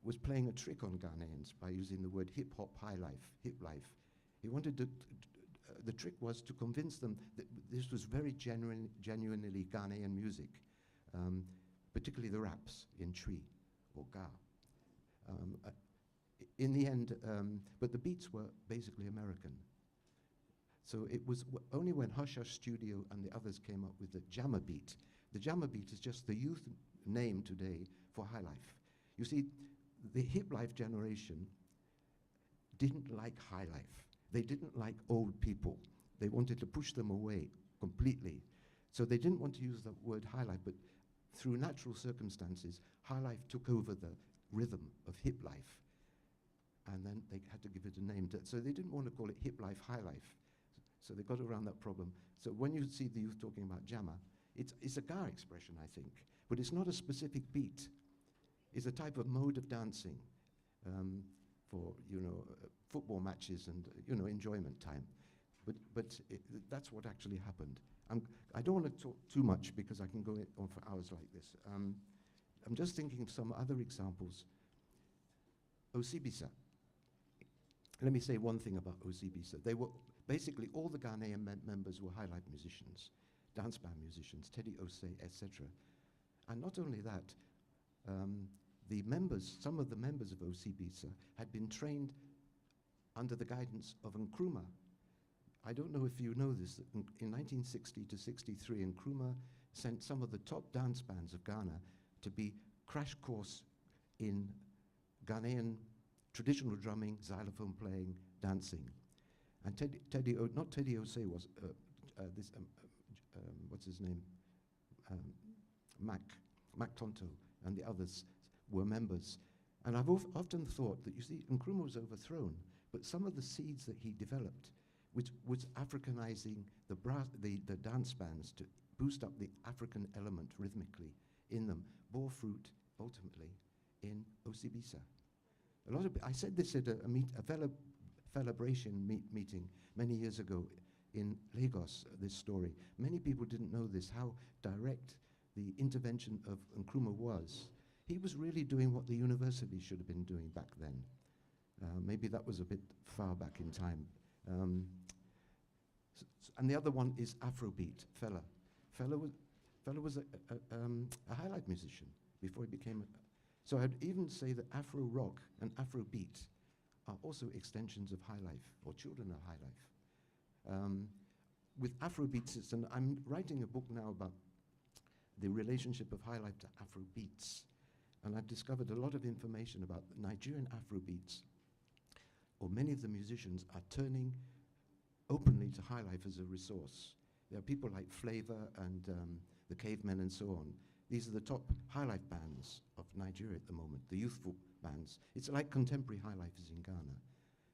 was playing a trick on Ghanaians by using the word hip-hop Highlife, Hip Life. He wanted to, the trick was to convince them that this was very genuinely Ghanaian music, particularly the raps in Twi or Ga. In the end, but the beats were basically American. So it was only when Hush Hush Studio and the others came up with the Jammer beat. The Jammer beat is just the youth name today for Highlife. You see, the hip life generation didn't like Highlife. They didn't like old people. They wanted to push them away completely. So they didn't want to use the word Highlife, but through natural circumstances, Highlife took over the rhythm of hip life. And then they had to give it a name. So they didn't want to call it hip life, Highlife. So they got around that problem. So when you see the youth talking about Jammer, it's a Ga expression, I think, but it's not a specific beat. It's a type of mode of dancing for, football matches and, enjoyment time. But that's what actually happened. I don't want to talk too much because I can go on for hours like this. I'm just thinking of some other examples. Osibisa. Let me say one thing about Osibisa. They were basically all the Ghanaian members were Highlife musicians, dance band musicians, Teddy Osei, etc. And not only that, some of the members of Osibisa had been trained under the guidance of Nkrumah. I don't know if you know this, that in 1960 to 63, Nkrumah sent some of the top dance bands of Ghana to be crash course in Ghanaian traditional drumming, xylophone playing, dancing. And not Teddy Osei was what's his name? Mac Tonto and the others were members. And I've often thought that, you see, Nkrumah was overthrown, but some of the seeds that he developed, which was Africanizing the dance bands to boost up the African element rhythmically in them, bore fruit ultimately in Osibisa. I said this at a celebration meeting many years ago in Lagos, this story. Many people didn't know this, how direct the intervention of Nkrumah was. He was really doing what the university should have been doing back then. Maybe that was a bit far back in time. And the other one is Afrobeat, Fela. Fela was a highlife musician before he became so I'd even say that Afro rock and Afrobeat are also extensions of Highlife, or children of Highlife. With Afrobeats, I'm writing a book now about the relationship of Highlife to Afrobeats. And I've discovered a lot of information about Nigerian Afrobeats, or many of the musicians are turning openly to Highlife as a resource. There are people like Flavor and the Cavemen and so on. These are the top Highlife bands of Nigeria at the moment, the youthful bands. It's like contemporary Highlife is in Ghana.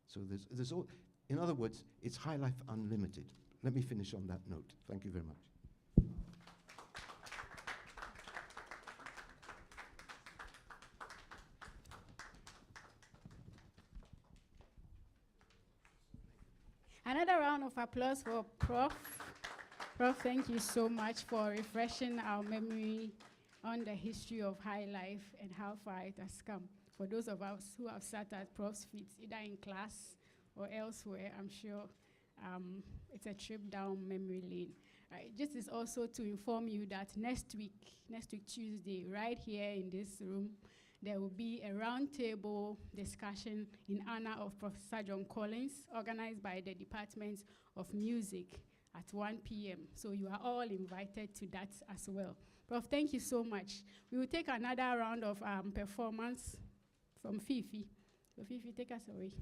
So there's all, in other words, it's Highlife Unlimited. Let me finish on that note. Thank you very much. Another round of applause for Prof. Prof, thank you so much for refreshing our memory on the history of Highlife and how far it has come. For those of us who have sat at Prof's feet, either in class or elsewhere, I'm sure it's a trip down memory lane. This is also to inform you that next week Tuesday, right here in this room, there will be a roundtable discussion in honor of Professor John Collins, organized by the Department of Music at 1 p.m. So you are all invited to that as well. Prof, thank you so much. We will take another round of performance from Fifi. So Fifi, take us away.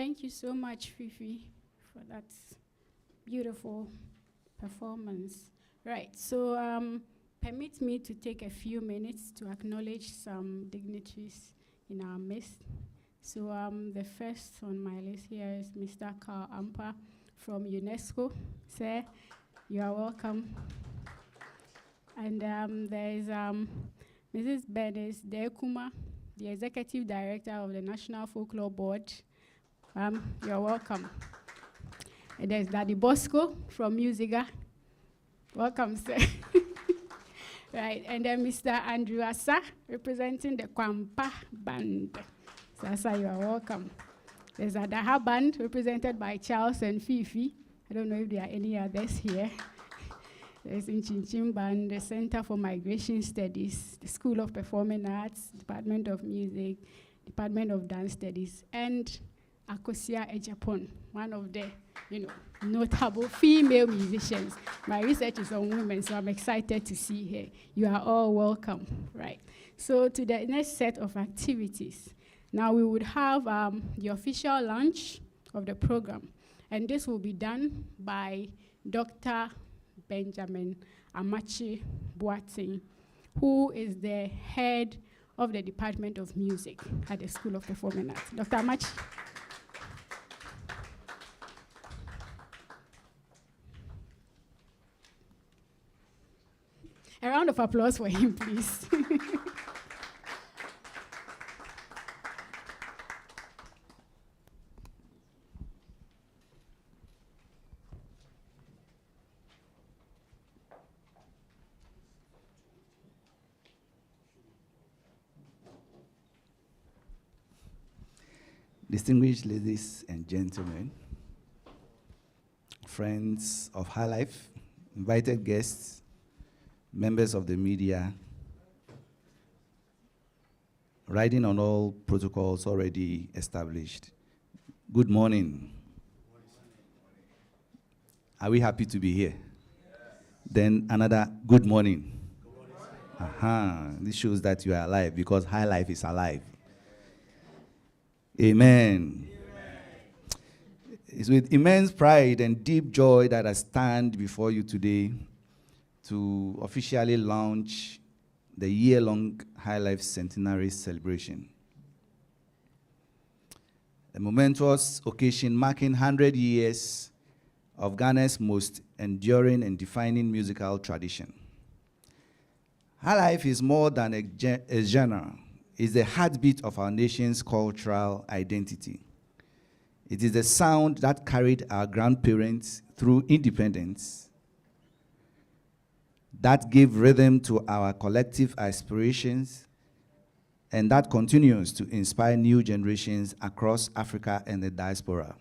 Thank you so much, Fifi, for that beautiful performance. Right, so permit me to take a few minutes to acknowledge some dignitaries in our midst. So the first on my list here is Mr. Carl Ampa from UNESCO. Sir, you are welcome. And there is Mrs. Bernice Dekuma, the Executive Director of the National Folklore Board. You're welcome. And there's Daddy Bosco from Musiga. Welcome, sir. Right, and then Mr. Andrew Asa, representing the Kwampa Band. So Asa, you are welcome. There's a Daha Band, represented by Charles and Fifi. I don't know if there are any others here. There's Inchinchim Band, the Center for Migration Studies, the School of Performing Arts, Department of Music, Department of Dance Studies, and Akosia Ejapon, one of the, notable female musicians. My research is on women, so I'm excited to see her. You are all welcome, right? So to the next set of activities. Now we would have the official launch of the program, and this will be done by Dr. Benjamin Amachi Boateng, who is the head of the Department of Music at the School of Performing Arts. Dr. Amachi. A round of applause for him, please. Distinguished ladies and gentlemen, friends of Highlife, invited guests, members of the media, riding on all protocols already established. Good morning. Are we happy to be here? Then another good morning. This shows that you are alive, because Highlife is alive. Amen. It's with immense pride and deep joy that I stand before you today to officially launch the year-long Highlife Centenary celebration. A momentous occasion marking 100 years of Ghana's most enduring and defining musical tradition. Highlife is more than a genre. It's the heartbeat of our nation's cultural identity. It is the sound that carried our grandparents through independence, that gave rhythm to our collective aspirations, and that continues to inspire new generations across Africa and the diaspora.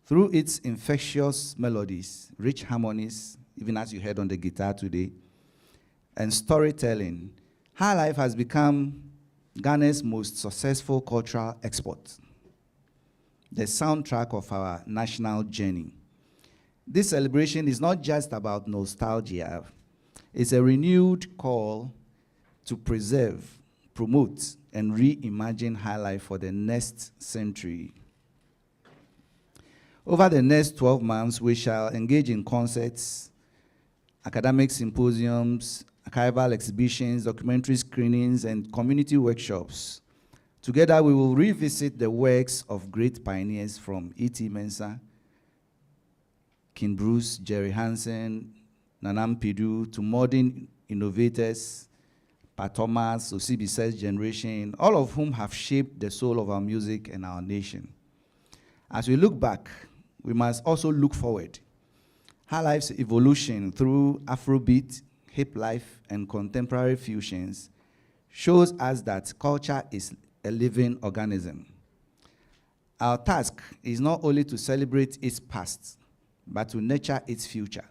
Through its infectious melodies, rich harmonies, even as you heard on the guitar today, and storytelling, Highlife has become Ghana's most successful cultural export, the soundtrack of our national journey. This celebration is not just about nostalgia. It's a renewed call to preserve, promote, and reimagine Highlife for the next century. Over the next 12 months, we shall engage in concerts, academic symposiums, archival exhibitions, documentary screenings, and community workshops. Together, we will revisit the works of great pioneers from E.T. Mensah, King Bruce, Jerry Hansen, Nanam Pidu, to modern innovators, Pat Thomas, Osibise's generation, all of whom have shaped the soul of our music and our nation. As we look back, we must also look forward. Highlife evolution through Afrobeat, hip life, and contemporary fusions shows us that culture is a living organism. Our task is not only to celebrate its past, but to nurture its future,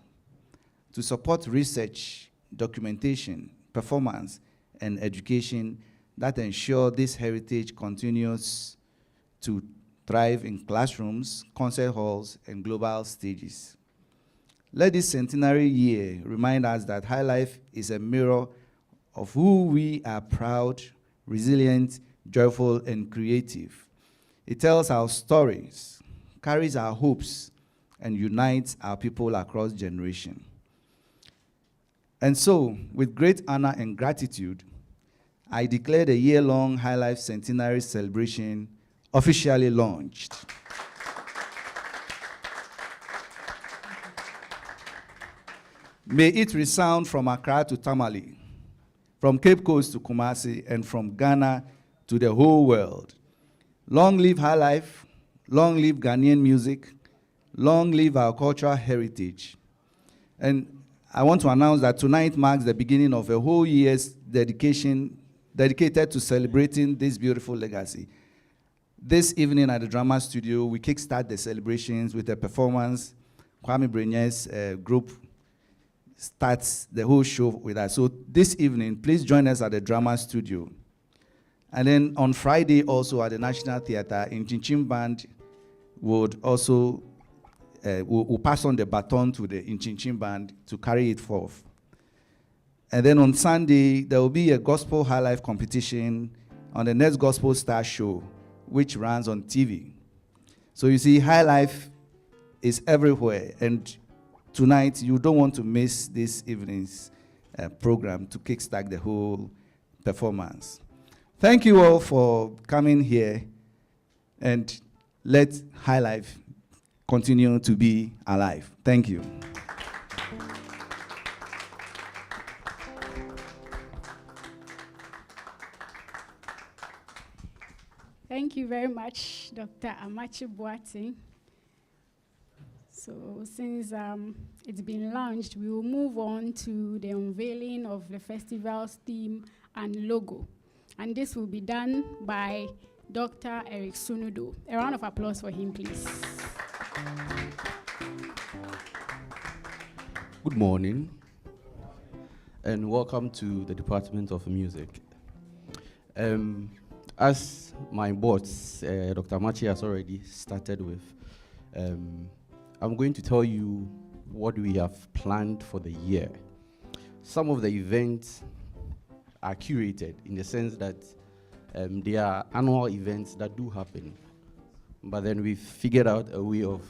to support research, documentation, performance, and education that ensure this heritage continues to thrive in classrooms, concert halls, and global stages. Let this centenary year remind us that Highlife is a mirror of who we are: proud, resilient, joyful, and creative. It tells our stories, carries our hopes, and unites our people across generations. And so, with great honor and gratitude, I declare the year-long Highlife Centenary celebration officially launched. May it resound from Accra to Tamale, from Cape Coast to Kumasi, and from Ghana to the whole world. Long live Highlife, long live Ghanaian music, long live our cultural heritage. And I want to announce that tonight marks the beginning of a whole year's dedicated to celebrating this beautiful legacy. This evening at the Drama Studio, we kickstart the celebrations with a performance. Kwame Brenye's group starts the whole show with us. So this evening, please join us at the Drama Studio. And then on Friday, also at the National Theatre, Inchinchim Band would also will pass on the baton to the Inchinchim Band to carry it forth. And then on Sunday, there will be a gospel highlife competition on the next Gospel Star show, which runs on TV. So you see, Highlife is everywhere, and tonight you don't want to miss this evening's program to kickstart the whole performance. Thank you all for coming here, and let Highlife continue to be alive. Thank you. Thank you very much, Dr. Amachi Boateng. So since it's been launched, we will move on to the unveiling of the festival's theme and logo. And this will be done by Dr. Eric Sunudo. A round of applause for him, please. Good morning, and welcome to the Department of Music. As my boss, Dr. Machi, has already started with, I'm going to tell you what we have planned for the year. Some of the events are curated in the sense that they are annual events that do happen, but then we've figured out a way of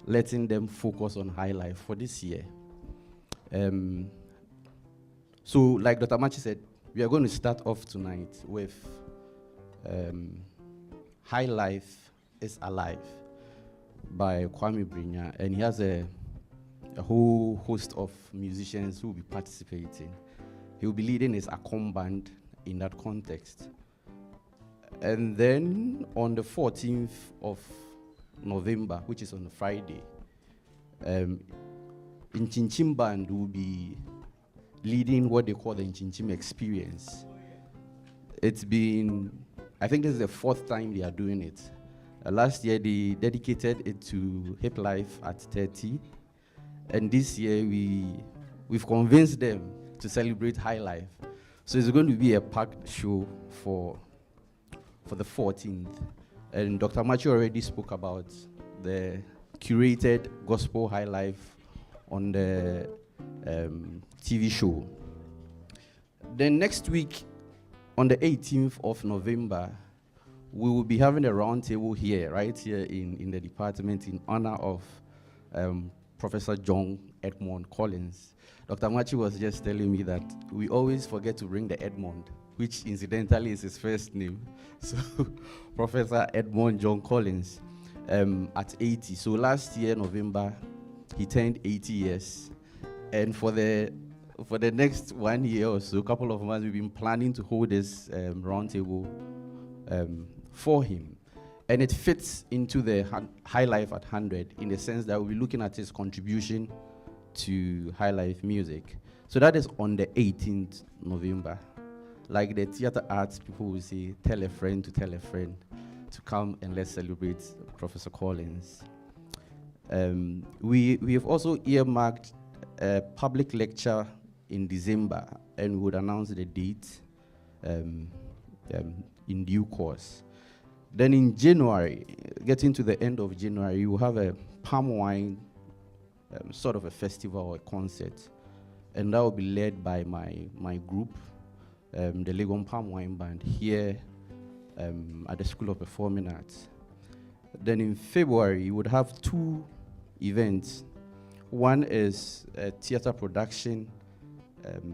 letting them focus on Highlife for this year. So like Dr. Machi said, we are going to start off tonight with Highlife is Alive by Kwame Brenya, and he has a whole host of musicians who will be participating. He will be leading his Akom band in that context. And then on the 14th of November, which is on a Friday, Inchinchim Band will be leading what they call the Inchinchim Experience. It's been, I think this is the 4th time they are doing it. Last year they dedicated it to Hip Life at 30, and this year we've convinced them to celebrate Highlife. So it's going to be a packed show for the 14th. And Dr. Machi already spoke about the curated gospel Highlife on the TV show. Then next week, on the 18th of November, we will be having a roundtable here, right here in the department, in honor of Professor John Edmond Collins. Dr. Machi was just telling me that we always forget to bring the Edmond, which incidentally is his first name. So Professor Edmond John Collins at 80. So last year, November, he turned 80 years. And for the next 1 year or so, a couple of months, we've been planning to hold this roundtable for him. And it fits into the Highlife at 100 in the sense that we'll be looking at his contribution to Highlife music. So that is on the 18th November. Like the theater arts, people will say, tell a friend to come and let's celebrate Professor Collins. We have also earmarked a public lecture in December, and we would announce the date in due course. Then in January, getting to the end of January, you will have a palm wine sort of a festival or a concert, and that will be led by my group, the Legon Palm Wine Band, here at the School of Performing Arts. Then in February, we would have 2 events. One is a theater production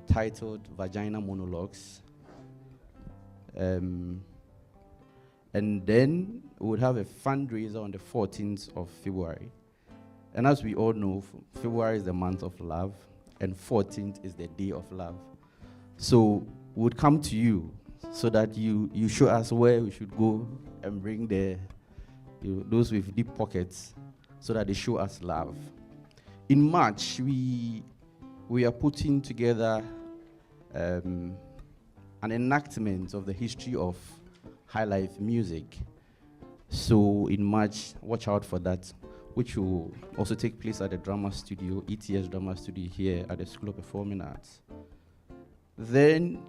titled Vagina Monologues. And then we would have a fundraiser on the 14th of February. And as we all know, February is the month of love, and 14th is the day of love. So we would come to you so that you show us where we should go and bring those with deep pockets so that they show us love. In March, we are putting together an enactment of the history of Highlife music. So in March, watch out for that, which will also take place at the drama studio, ETS Drama Studio here at the School of Performing Arts. Then,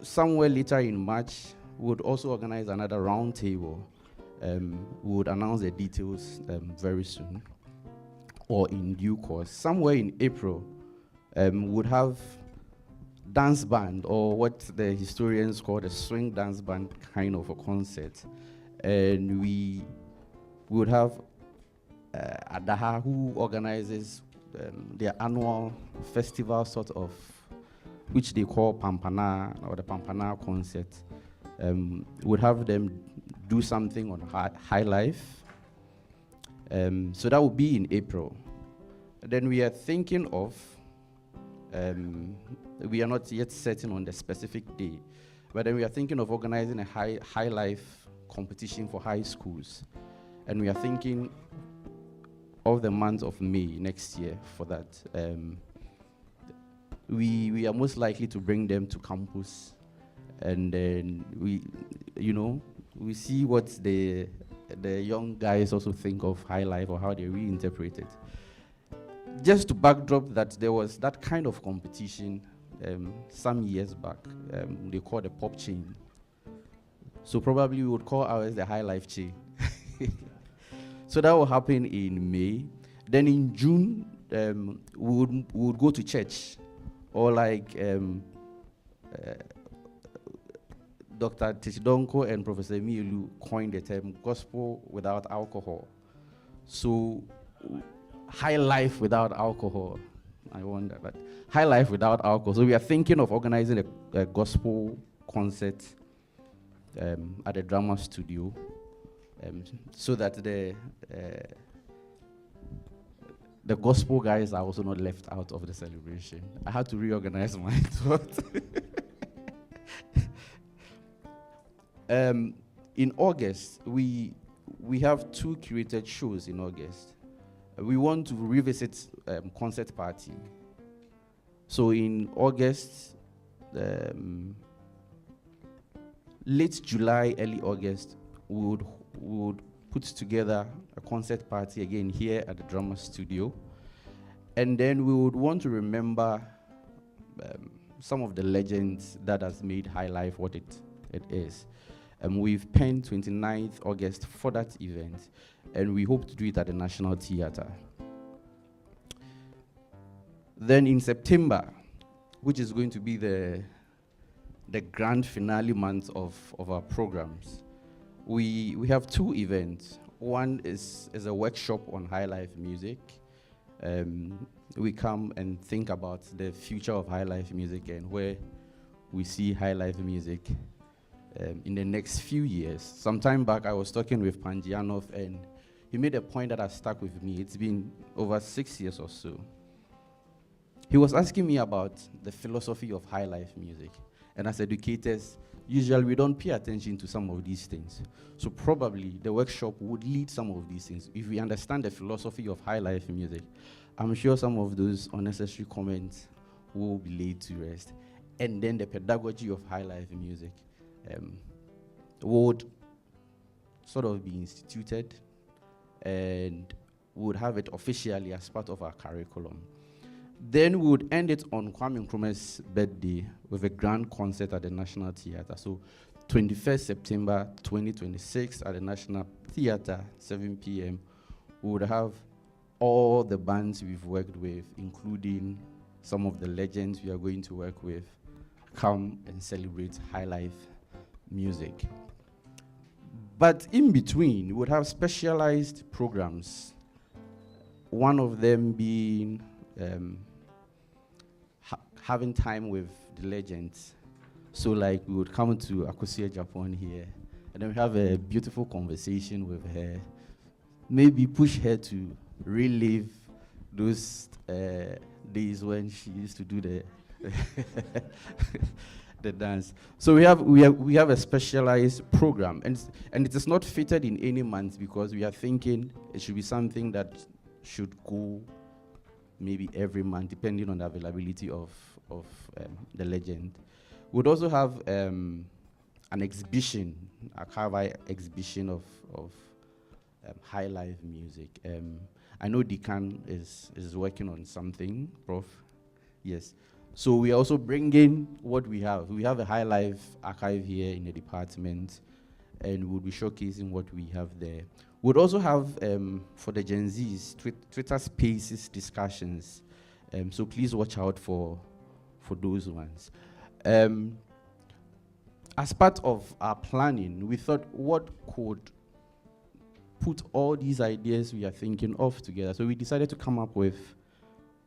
somewhere later in March, we would also organize another roundtable. We would announce the details very soon, or in due course. Somewhere in April, we would have dance band, or what the historians call a swing dance band kind of a concert. And we would have Adaha, who organizes their annual festival sort of, which they call Pampana, or the Pampana concert. Would have them do something on Highlife. So that will be in April. Then we are thinking of, we are not yet certain on the specific day, but then we are thinking of organizing a Highlife competition for high schools. And we are thinking of the month of May next year for that. We are most likely to bring them to campus, and then we see what the young guys also think of Highlife, or how they reinterpret it. Just to backdrop that, there was that kind of competition some years back. They called the pop chain. So probably we would call ours the Highlife chain. So that will happen in May. Then in June, we would go to church, or like Dr. Tichidonko and Professor Mielu coined the term gospel without alcohol. So Highlife without alcohol. I wonder, but Highlife without alcohol. So we are thinking of organizing a gospel concert at the drama studio, so that the gospel guys are also not left out of the celebration. I had to reorganize my thought. In August, we have 2 curated shows in August. We want to revisit concert party. So in August, late July, early August, we would put together a concert party again here at the drama studio. And then we would want to remember some of the legends that has made Highlife what it is. We've penned 29th August for that event, and we hope to do it at the National Theatre. Then in September, which is going to be the grand finale month of our programs, we have 2 events. One is a workshop on Highlife music. We come and think about the future of Highlife music and where we see Highlife music in the next few years. Some time back, I was talking with Panjianov, and he made a point that has stuck with me. It's been over 6 years or so. He was asking me about the philosophy of Highlife music. And as educators, usually we don't pay attention to some of these things. So probably the workshop would lead some of these things. If we understand the philosophy of Highlife music, I'm sure some of those unnecessary comments will be laid to rest. And then the pedagogy of Highlife music would sort of be instituted and would have it officially as part of our curriculum. Then we would end it on Kwame Nkrumah's birthday with a grand concert at the National Theatre. So 21st September 2026 at the National Theatre, 7 p.m., we would have all the bands we've worked with, including some of the legends we are going to work with, come and celebrate Highlife music. But in between, we would have specialized programs. One of them being having time with the legends. So like we would come to Akosia, Japan here, and then we have a beautiful conversation with her. Maybe push her to relive those days when she used to do the the dance. So we have a specialized program, and it is not fitted in any month because we are thinking it should be something that should go maybe every month, depending on the availability of the legend. We'd also have an exhibition, a Highlife exhibition of Highlife music. I know Deacon is working on something, Prof. Yes. So we are also bringing what we have. We have a Highlife archive here in the department, and we'll be showcasing what we have there. We'd also have, for the Gen Zs, Twitter Spaces discussions. So please watch out for those ones. As part of our planning, we thought what could put all these ideas we are thinking of together. So we decided to come up with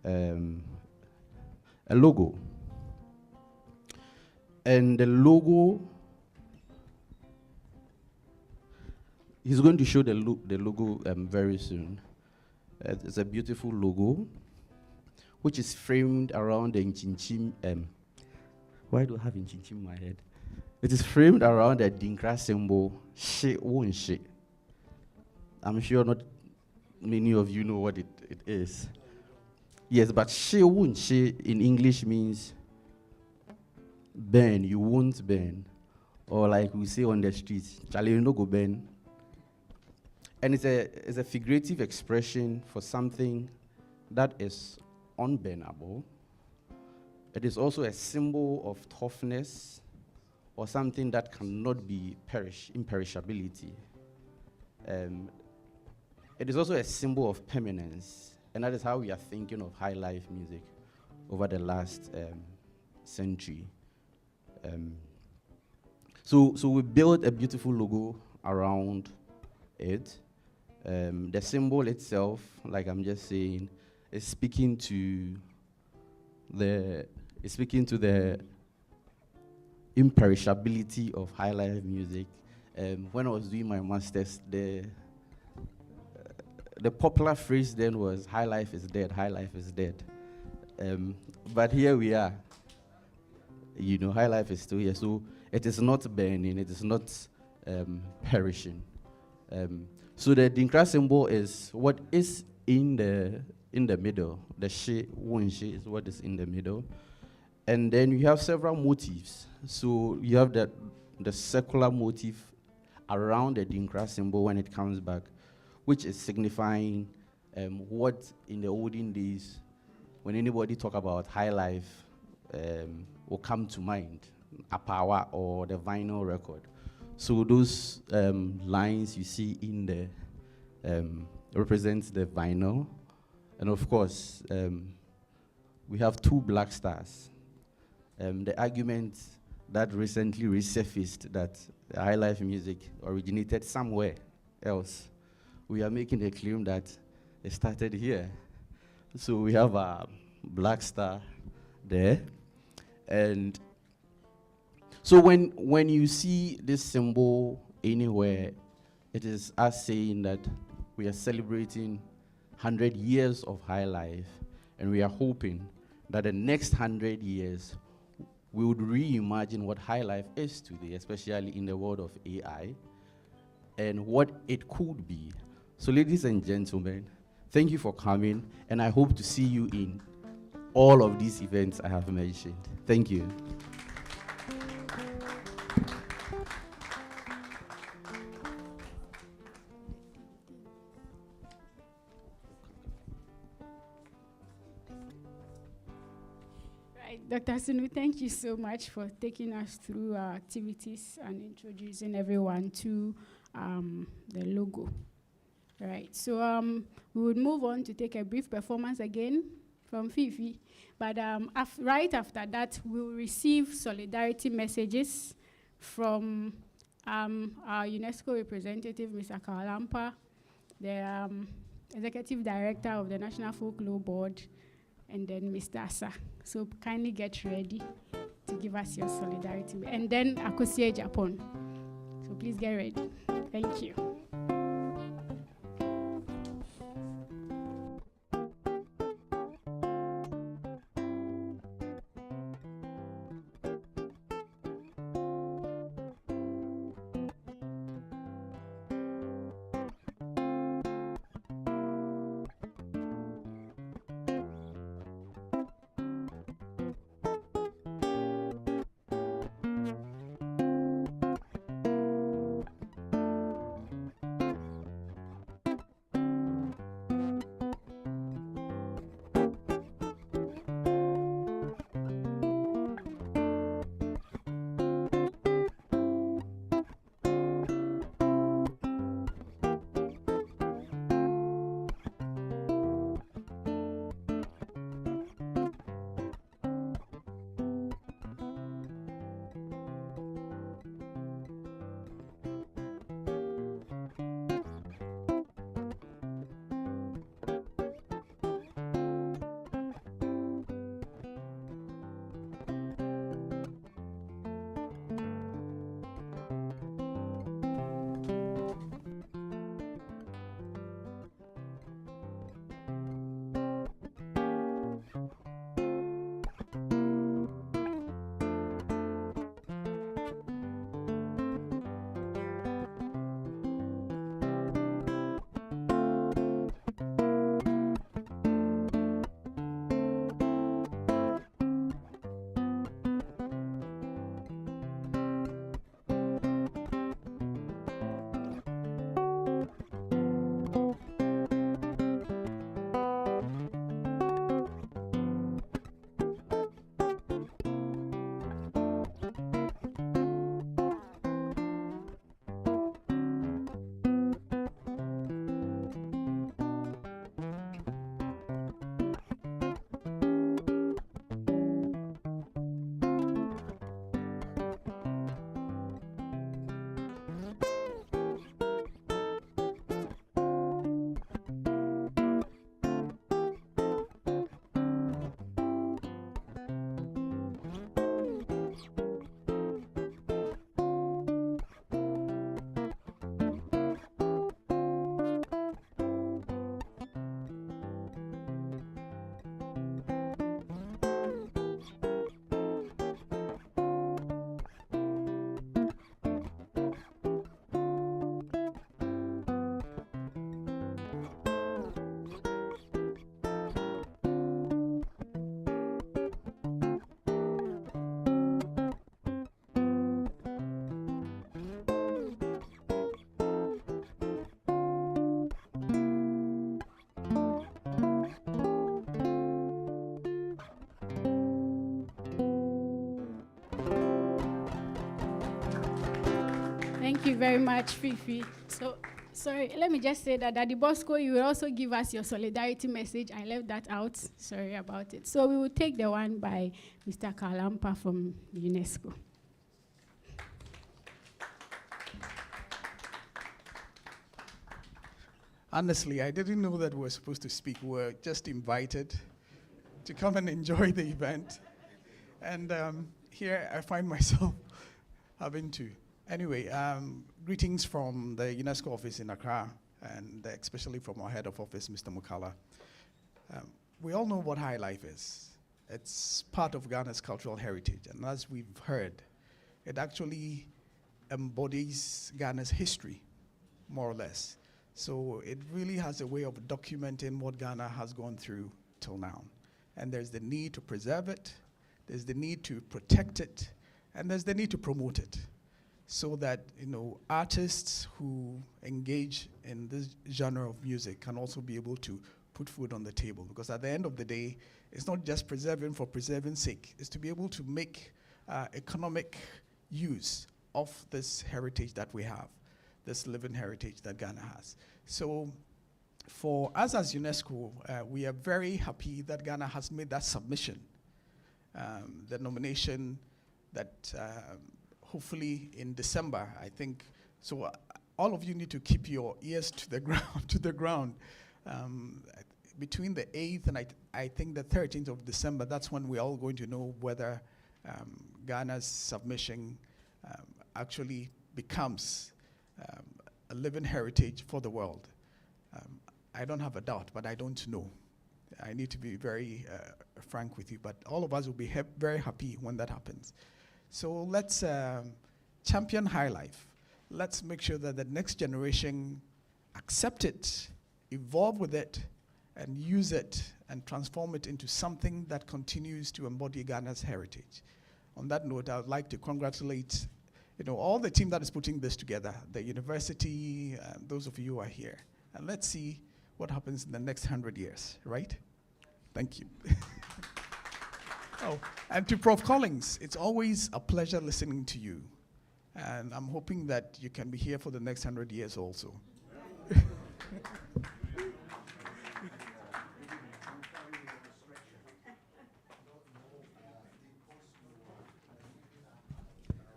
a logo. And the logo, he's going to show the logo very soon. It's a beautiful logo, which is framed around the Nchinchim. Why do I have Nchinchim in my head? It is framed around the Dinkra symbol, she won she. I'm sure not many of you know what it is. Yes, but she won she in English means burn, you won't burn. Or like we say on the streets, Charlie, you no go burn. And it's a figurative expression for something that is unburnable. It is also a symbol of toughness or something that cannot be imperishability. It is also a symbol of permanence, and that is how we are thinking of Highlife music over the last century. So we built a beautiful logo around it. The symbol itself, like I'm just saying, is speaking to the imperishability of Highlife music. When I was doing my master's, the popular phrase then was Highlife is dead, Highlife is dead. But here we are. You know, Highlife is still here. So it is not burning, it is not perishing. So the Dinkra symbol is what is in the middle. The she, one she is what is in the middle. And then you have several motifs. So you have the circular motif around the Dinkra symbol when it comes back, which is signifying what in the olden days, when anybody talk about Highlife, will come to mind, a power or the vinyl record. So those lines you see in there represents the vinyl. And of course, we have two black stars. The argument that recently resurfaced that Highlife music originated somewhere else, we are making a claim that it started here. So we have a black star there. And so when you see this symbol anywhere, it is us saying that we are celebrating 100 years of Highlife, and we are hoping that the next 100 years we would reimagine what Highlife is today, especially in the world of AI, and what it could be. So ladies and gentlemen, thank you for coming, and I hope to see you in all of these events I have mentioned. Thank you. Dr. Sunu, thank you so much for taking us through our activities and introducing everyone to the logo. Right, so we would move on to take a brief performance again from Fifi, but right after that, we'll receive solidarity messages from our UNESCO representative, Mr. Kalampa, the executive director of the National Folklore Board, and then Mr. Asa. So kindly get ready to give us your solidarity. And then Akosie Japan. So please get ready. Thank you. Thank you very much, Fifi. So, sorry, let me just say that Daddy Bosco, you will also give us your solidarity message. I left that out. Sorry about it. So we will take the one by Mr. Kalampa from UNESCO. Honestly, I didn't know that we were supposed to speak. We were just invited to come and enjoy the event. And here I find myself having to. Anyway, greetings from the UNESCO office in Accra, and especially from our head of office, Mr. Mukala. We all know what Highlife is. It's part of Ghana's cultural heritage, and as we've heard, it actually embodies Ghana's history, more or less. So it really has a way of documenting what Ghana has gone through till now. And there's the need to preserve it, there's the need to protect it, and there's the need to promote it, so that artists who engage in this genre of music can also be able to put food on the table. Because at the end of the day, it's not just preserving for preserving sake. It's to be able to make economic use of this heritage that we have, this living heritage that Ghana has. So for us as UNESCO, we are very happy that Ghana has made that submission. The nomination that hopefully in December, I think. So all of you need to keep your ears to the ground, to the ground. Between the 8th and I think the 13th of December, that's when we're all going to know whether Ghana's submission actually becomes a living heritage for the world. I don't have a doubt, but I don't know. I need to be very frank with you, but all of us will be very happy when that happens. So let's champion Highlife. Let's make sure that the next generation accept it, evolve with it, and use it and transform it into something that continues to embody Ghana's heritage. On that note, I would like to congratulate all the team that is putting this together, the university, those of you who are here. And let's see what happens in the next 100 years, right? Thank you. Oh, and to Prof. Collins, it's always a pleasure listening to you. And I'm hoping that you can be here for the next 100 years also.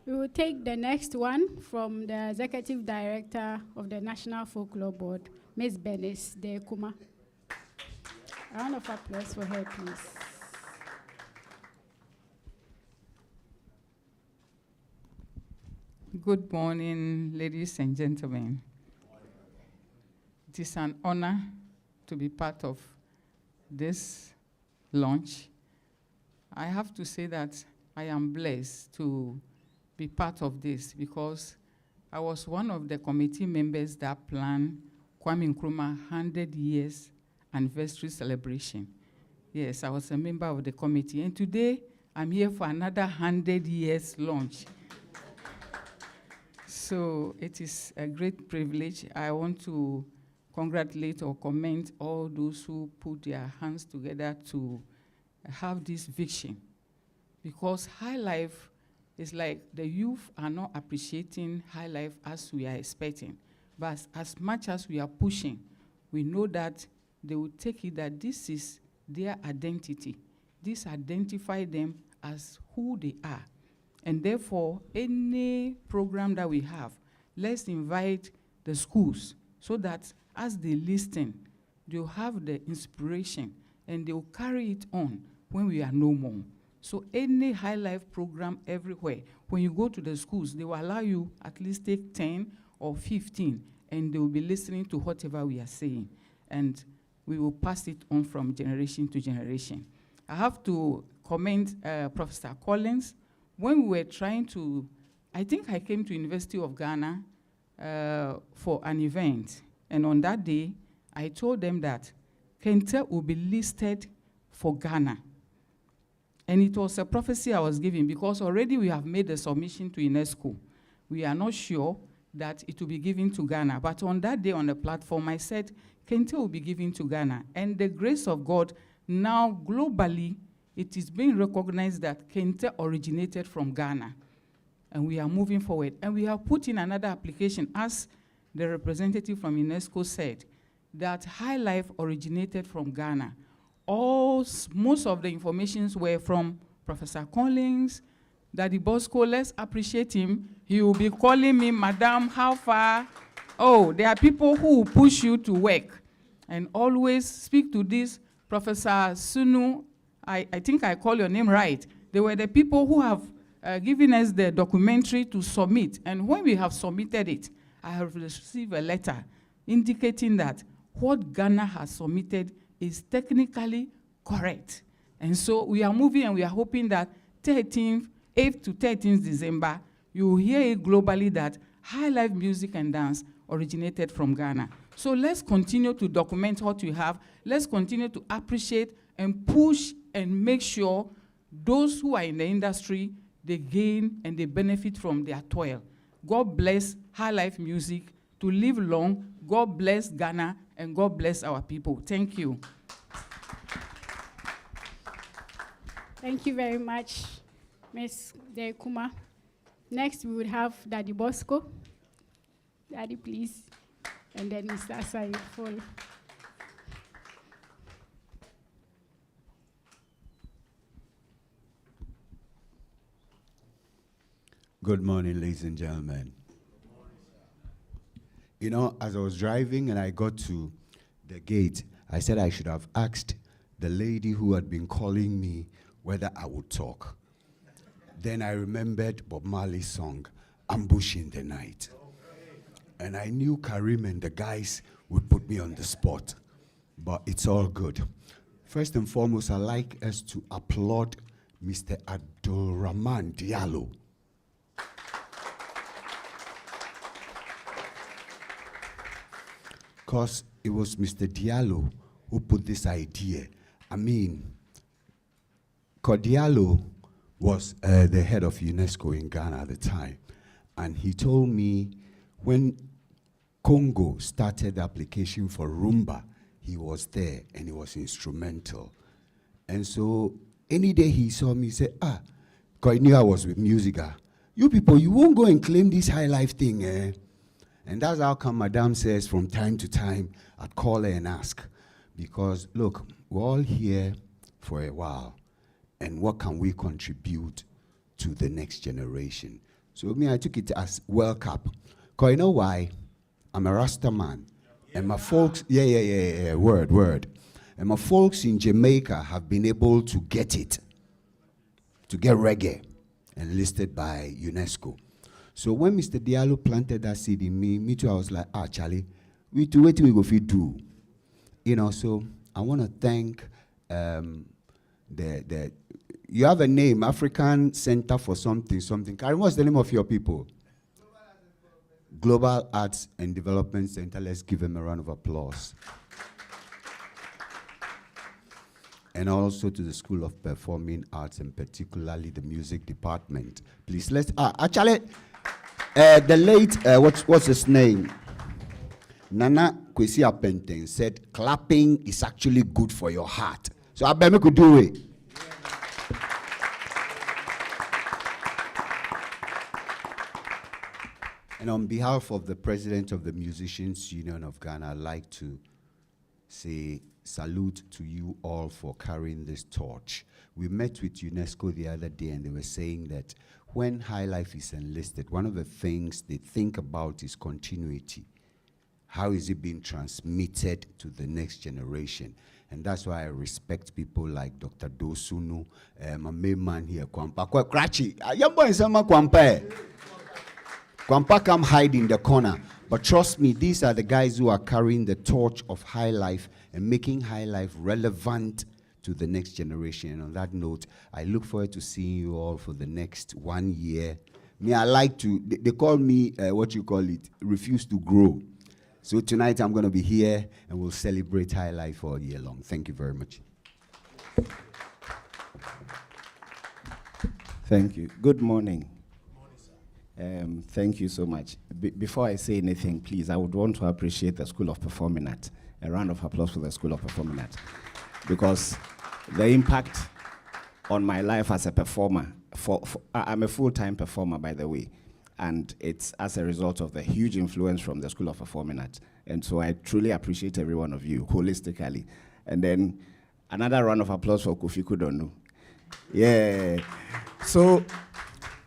We will take the next one from the Executive Director of the National Folklore Board, Ms. Bernice Dekuma. A round of applause for her, please. Good morning, ladies and gentlemen. It is an honor to be part of this launch. I have to say that I am blessed to be part of this because I was one of the committee members that planned Kwame Nkrumah 100 years anniversary celebration. Yes, I was a member of the committee, and today I'm here for another 100 years launch. So it is a great privilege. I want to congratulate or commend all those who put their hands together to have this vision, because Highlife is like the youth are not appreciating Highlife as we are expecting. But as much as we are pushing, we know that they will take it that this is their identity. This identifies them as who they are. And therefore, any program that we have, let's invite the schools so that as they listen, they'll have the inspiration and they'll carry it on when we are no more. So any Highlife program everywhere, when you go to the schools, they will allow you at least take 10 or 15, and they will be listening to whatever we are saying. And we will pass it on from generation to generation. I have to commend Professor Collins. When we were trying to, I think I came to University of Ghana for an event. And on that day, I told them that Kente will be listed for Ghana. And it was a prophecy I was giving because already we have made a submission to UNESCO. We are not sure that it will be given to Ghana. But on that day on the platform, I said, Kente will be given to Ghana. And the grace of God, now globally, it is being recognized that Kente originated from Ghana. And we are moving forward. And we have put in another application, as the representative from UNESCO said, that Highlife originated from Ghana. Most of the informations were from Professor Collins, Daddy Bosco. Let's appreciate him. He will be calling me, Madam, how far? Oh, there are people who will push you to work. And always speak to this Professor Sunu. I think I call your name right. They were the people who have given us the documentary to submit. And when we have submitted it, I have received a letter indicating that what Ghana has submitted is technically correct. And so we are moving, and we are hoping that 8th to 13th December, you will hear it globally that Highlife music and dance originated from Ghana. So let's continue to document what we have. Let's continue to appreciate and push and make sure those who are in the industry, they gain and they benefit from their toil. God bless Highlife music to live long. God bless Ghana, and God bless our people. Thank you. Thank you very much, Ms. Dekuma. Next, we would have Daddy Bosco. Daddy, please. And then Mr. Asai will follow. Good morning, ladies and gentlemen. You know, as I was driving and I got to the gate, I said I should have asked the lady who had been calling me whether I would talk. Then I remembered Bob Marley's song, Ambush in the Night. And I knew Karim and the guys would put me on the spot, but it's all good. First and foremost, I'd like us to applaud Mr. Abdulrahman Diallo. Because it was Mr. Diallo who put this idea. I mean, Diallo was the head of UNESCO in Ghana at the time. And he told me when Congo started the application for Rumba, he was there and he was instrumental. And so any day he saw me, he said, because he knew I was with music. You people, you won't go and claim this high life thing, eh? And that's how come Madame says from time to time, I'd call her and ask. Because look, we're all here for a while. And what can we contribute to the next generation? So I took it as World Cup. Because you know why? I'm a Rasta man. And my folks, word. And my folks in Jamaica have been able to get it, to get reggae, enlisted by UNESCO. So when Mr. Diallo planted that seed in me too, I was like, Charlie, we too, what we go fit do? You know, so I want to thank you have a name, African Center for something. Karim, what's the name of your people? Global Arts and Development Center. Let's give them a round of applause. And also to the School of Performing Arts, and particularly the music department. Please, let's, actually, the late, what's his name? Nana Kwesi Apenten said, clapping is actually good for your heart. So I bet me could do it. And on behalf of the President of the Musicians Union of Ghana, I'd like to say salute to you all for carrying this torch. We met with UNESCO the other day and they were saying that when Highlife is enlisted, one of the things they think about is continuity. How is it being transmitted to the next generation? And that's why I respect people like Dr. Dosunu, my main man here, Kwampa. Krachi, Kwampa come hide in the corner. But trust me, these are the guys who are carrying the torch of Highlife and making Highlife relevant to the next generation. And on that note, I look forward to seeing you all for the next 1 year. I like to, they call me, refuse to grow. So tonight I'm going to be here and we'll celebrate Highlife all year long. Thank you very much. Thank you. Good morning. Thank you so much. Before I say anything, please, I would want to appreciate the School of Performing Arts. A round of applause for the School of Performing Arts. Because the impact on my life as a performer, I'm a full-time performer, by the way, and it's as a result of the huge influence from the School of Performing Arts. And so I truly appreciate every one of you, holistically. And then another round of applause for Kofi Kudonu. Yeah. So,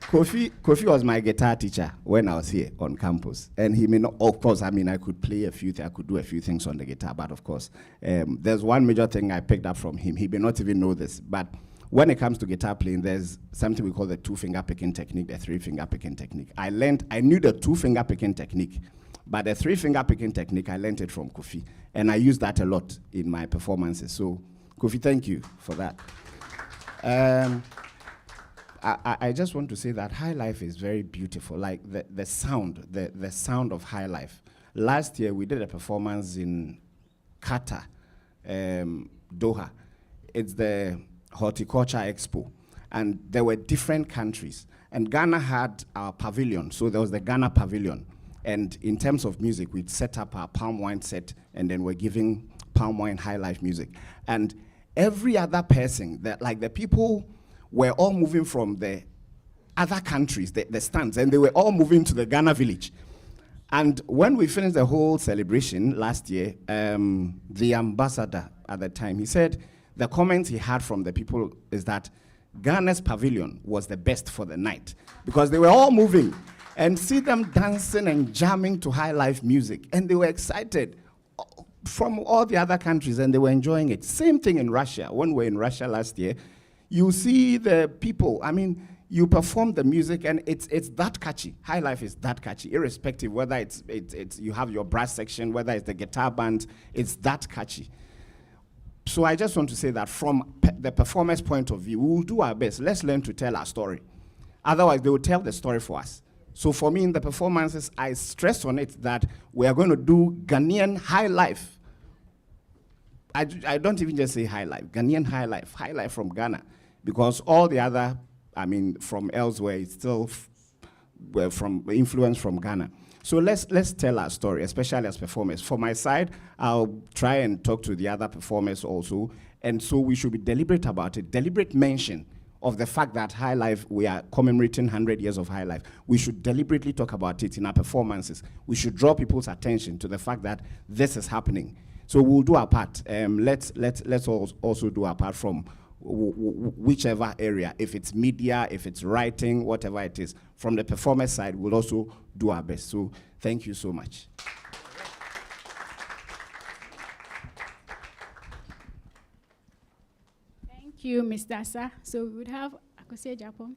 Kofi was my guitar teacher when I was here on campus. And he may not, of course, I mean, I could play a few things, I could do a few things on the guitar, but of course, there's one major thing I picked up from him. He may not even know this, but when it comes to guitar playing, there's something we call the 2-finger picking technique, the 3-finger picking technique. I knew the 2-finger picking technique, but the 3-finger picking technique, I learned it from Kofi. And I use that a lot in my performances. So, Kofi, thank you for that. I just want to say that Highlife is very beautiful, like the sound of Highlife. Last year, we did a performance in Qatar, Doha. It's the Horticulture Expo, and there were different countries. And Ghana had our pavilion, so there was the Ghana pavilion. And in terms of music, we'd set up our palm wine set, and then we're giving palm wine Highlife music. And every other person, like the people were all moving from the other countries, the stands, and they were all moving to the Ghana village. And when we finished the whole celebration last year, the ambassador at the time, he said the comments he had from the people is that Ghana's pavilion was the best for the night because they were all moving and see them dancing and jamming to high life music. And they were excited from all the other countries and they were enjoying it. Same thing in Russia. When we were in Russia last year, you see the people, I mean, you perform the music and it's that catchy. High life is that catchy, irrespective whether it's you have your brass section, whether it's the guitar band, it's that catchy. So I just want to say that from the performer's point of view, we will do our best. Let's learn to tell our story. Otherwise, they will tell the story for us. So for me, in the performances, I stress on it that we are going to do Ghanaian high life. I don't even just say high life, Ghanaian high life from Ghana. Because all the other, I mean, from elsewhere, it's still from influence from Ghana. So let's tell our story, especially as performers. For my side, I'll try and talk to the other performers also. And so we should be deliberate about it, deliberate mention of the fact that High Life, we are commemorating 100 years of High Life. We should deliberately talk about it in our performances. We should draw people's attention to the fact that this is happening. So we'll do our part. Let's also do our part from whichever area, if it's media, if it's writing, whatever it is. From the performer side, we'll also do our best. So thank you so much. Thank you, Ms. Dasa. So we would have Akose Japon,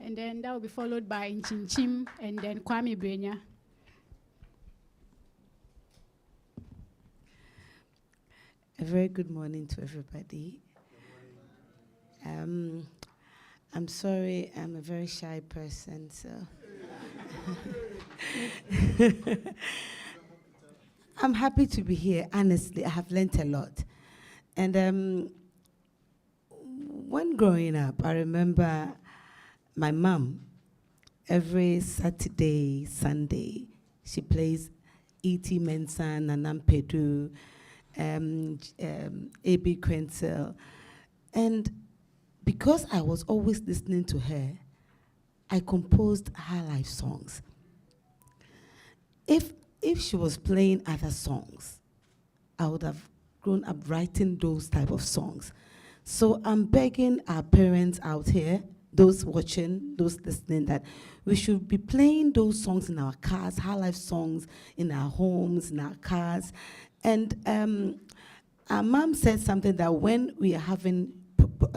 and then that will be followed by Nchinchim, and then Kwame Brenya. A very good morning to everybody. I'm sorry, I'm a very shy person, so I'm happy to be here. Honestly, I have learned a lot. And when growing up, I remember my mom, every Saturday, Sunday, she plays E.T. Mensah, Nanam Pedu, A.B. Quenzel. And because I was always listening to her, I composed High Life songs. If she was playing other songs, I would have grown up writing those type of songs. So I'm begging our parents out here, those watching, those listening, that we should be playing those songs in our cars, High Life songs in our homes, in our cars. And our mom said something that when we are having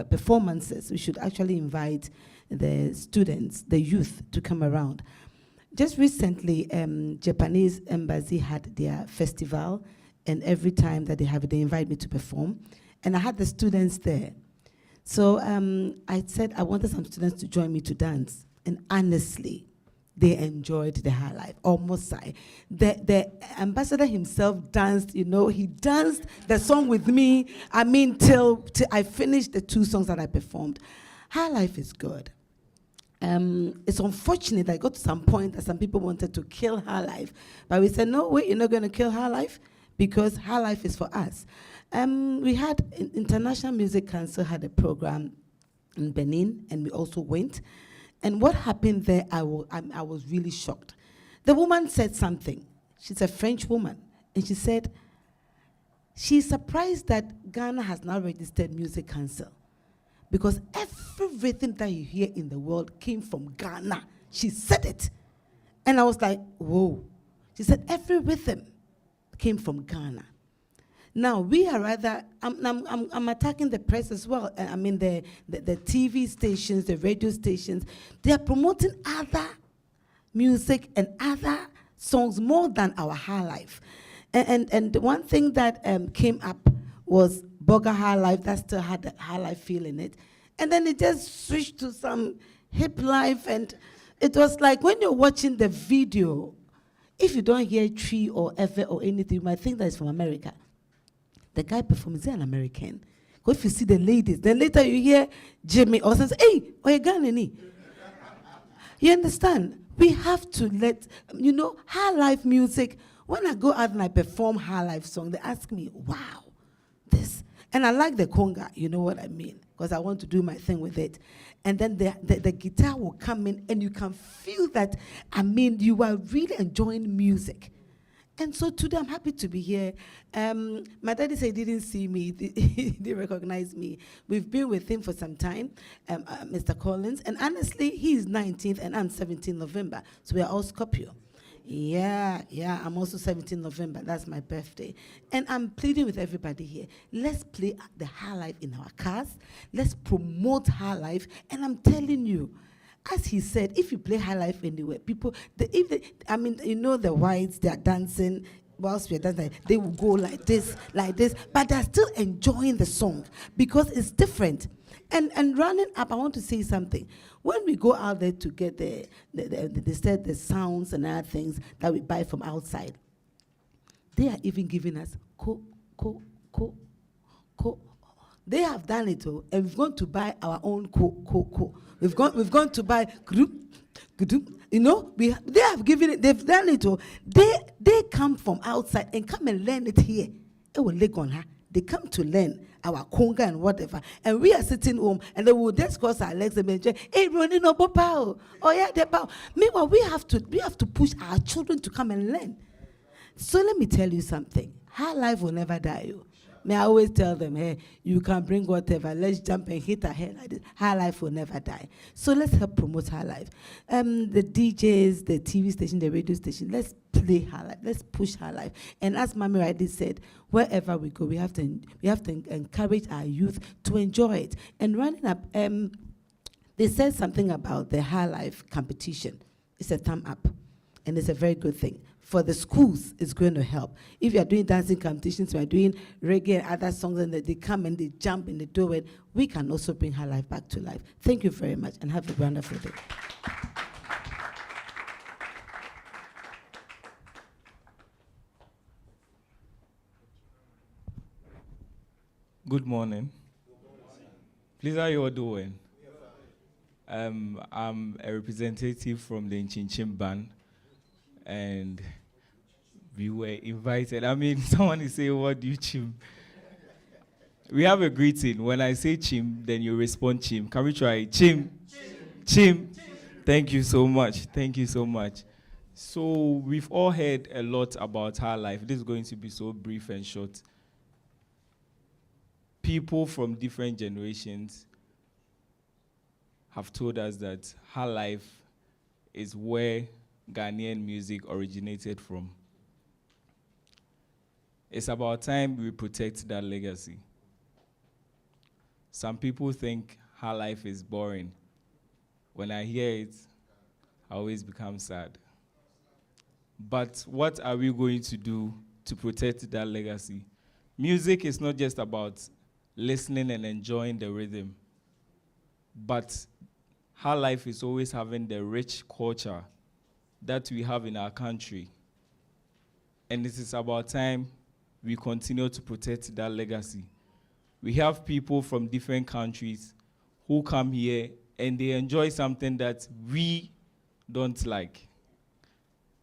performances, we should actually invite the students, the youth, to come around. Just recently, Japanese embassy had their festival, and every time that they have it, they invite me to perform. And I had the students there. So I said I wanted some students to join me to dance. And honestly, they enjoyed the High Life, almost. The ambassador himself danced, you know, he danced the song with me, I mean, till I finished the 2 songs that I performed. High Life is good. It's unfortunate that I got to some point that some people wanted to kill High Life. But we said, no, wait, you're not going to kill High Life, because High Life is for us. We had, International Music Council had a program in Benin, and we also went. And what happened there, I was really shocked. The woman said something. She's a French woman. And she said, she's surprised that Ghana has now registered Music Council, because every rhythm that you hear in the world came from Ghana. She said it. And I was like, whoa. She said, every rhythm came from Ghana. Now, we are rather, I'm attacking the press as well. I mean, the TV stations, the radio stations, they are promoting other music and other songs more than our High Life. And one thing that came up was Burger High Life, that still had the High Life feel in it. And then it just switched to some hip life, and it was like when you're watching the video, if you don't hear Tree or Ever or anything, you might think that it's from America. The guy performing is an American. Because if you see the ladies, then later you hear Jimmy or something, hey, oh, you're Ghanaian. You understand? We have to let, you know, High Life music, when I go out and I perform High Life song, they ask me, wow, this. And I like the conga, you know what I mean? Because I want to do my thing with it. And then the guitar will come in, and you can feel that, I mean, you are really enjoying music. And so today I'm happy to be here. My daddy said he didn't see me, he didn't recognize me. We've been with him for some time, Mr. Collins, and honestly, he's 19th and I'm 17th November, so we are all Scorpio. Yeah, I'm also 17th November, that's my birthday. And I'm pleading with everybody here, let's play the Highlife in our cars, let's promote Highlife, and I'm telling you, as he said, if you play Highlife anywhere, people, the whites, they are dancing, whilst we are dancing, they will go like this, but they're still enjoying the song because it's different. And running up, I want to say something. When we go out there to get the sounds and other things that we buy from outside, they are even giving us co. They have done it, and we've gone to buy our own co. We've gone to buy they have given it, they've done it. They come from outside and come and learn it here. It will lick on her. They come to learn our conga and whatever, and we are sitting home and they will discuss our legs and enjoy. Hey, running no power. Oh yeah, the power. Meanwhile, we have to push our children to come and learn. So let me tell you something. Highlife will never die. May I always tell them, hey, you can bring whatever. Let's jump and hit our head like this. Highlife will never die. So let's help promote Highlife. The DJs, the TV station, the radio station, let's play Highlife. Let's push Highlife. And as Mami rightly said, wherever we go, we have to encourage our youth to enjoy it. And running up, they said something about the Highlife competition. It's a thumb up, and it's a very good thing. For the schools, it's going to help. If you are doing dancing competitions, we are doing reggae and other songs, and they come and they jump in the doorway, we can also bring Highlife back to life. Thank you very much, and have a wonderful day. Good morning. Please, how you all doing? I'm a representative from the Inchinchim band, and we were invited. I mean, someone is saying, what do you chim? We have a greeting. When I say chim, then you respond chim. Can we try? Chim. Chim. Thank you so much. Thank you so much. So we've all heard a lot about Highlife. This is going to be so brief and short. People from different generations have told us that Highlife is where Ghanaian music originated from. It's about time we protect that legacy. Some people think Highlife is boring. When I hear it, I always become sad. But what are we going to do to protect that legacy? Music is not just about listening and enjoying the rhythm, but Highlife is always having the rich culture that we have in our country. And it is about time we continue to protect that legacy. We have people from different countries who come here and they enjoy something that we don't like.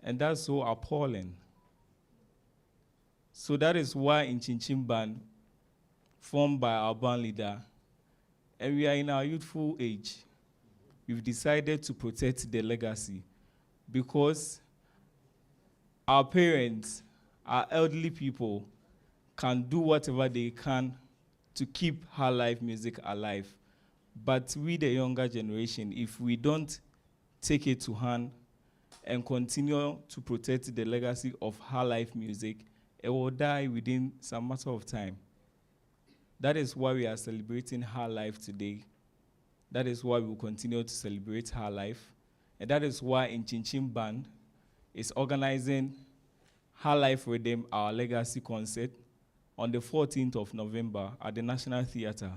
And that's so appalling. So that is why in Inchinchim Band, formed by our band leader, and we are in our youthful age, we've decided to protect the legacy because our parents, our elderly people, can do whatever they can to keep Highlife music alive. But we, the younger generation, if we don't take it to hand and continue to protect the legacy of Highlife music, it will die within some matter of time. That is why we are celebrating Highlife today. That is why we will continue to celebrate Highlife. And that is why in Inchinchim Band is organizing Highlife Rhythm, our legacy concert, on the 14th of November at the National Theatre.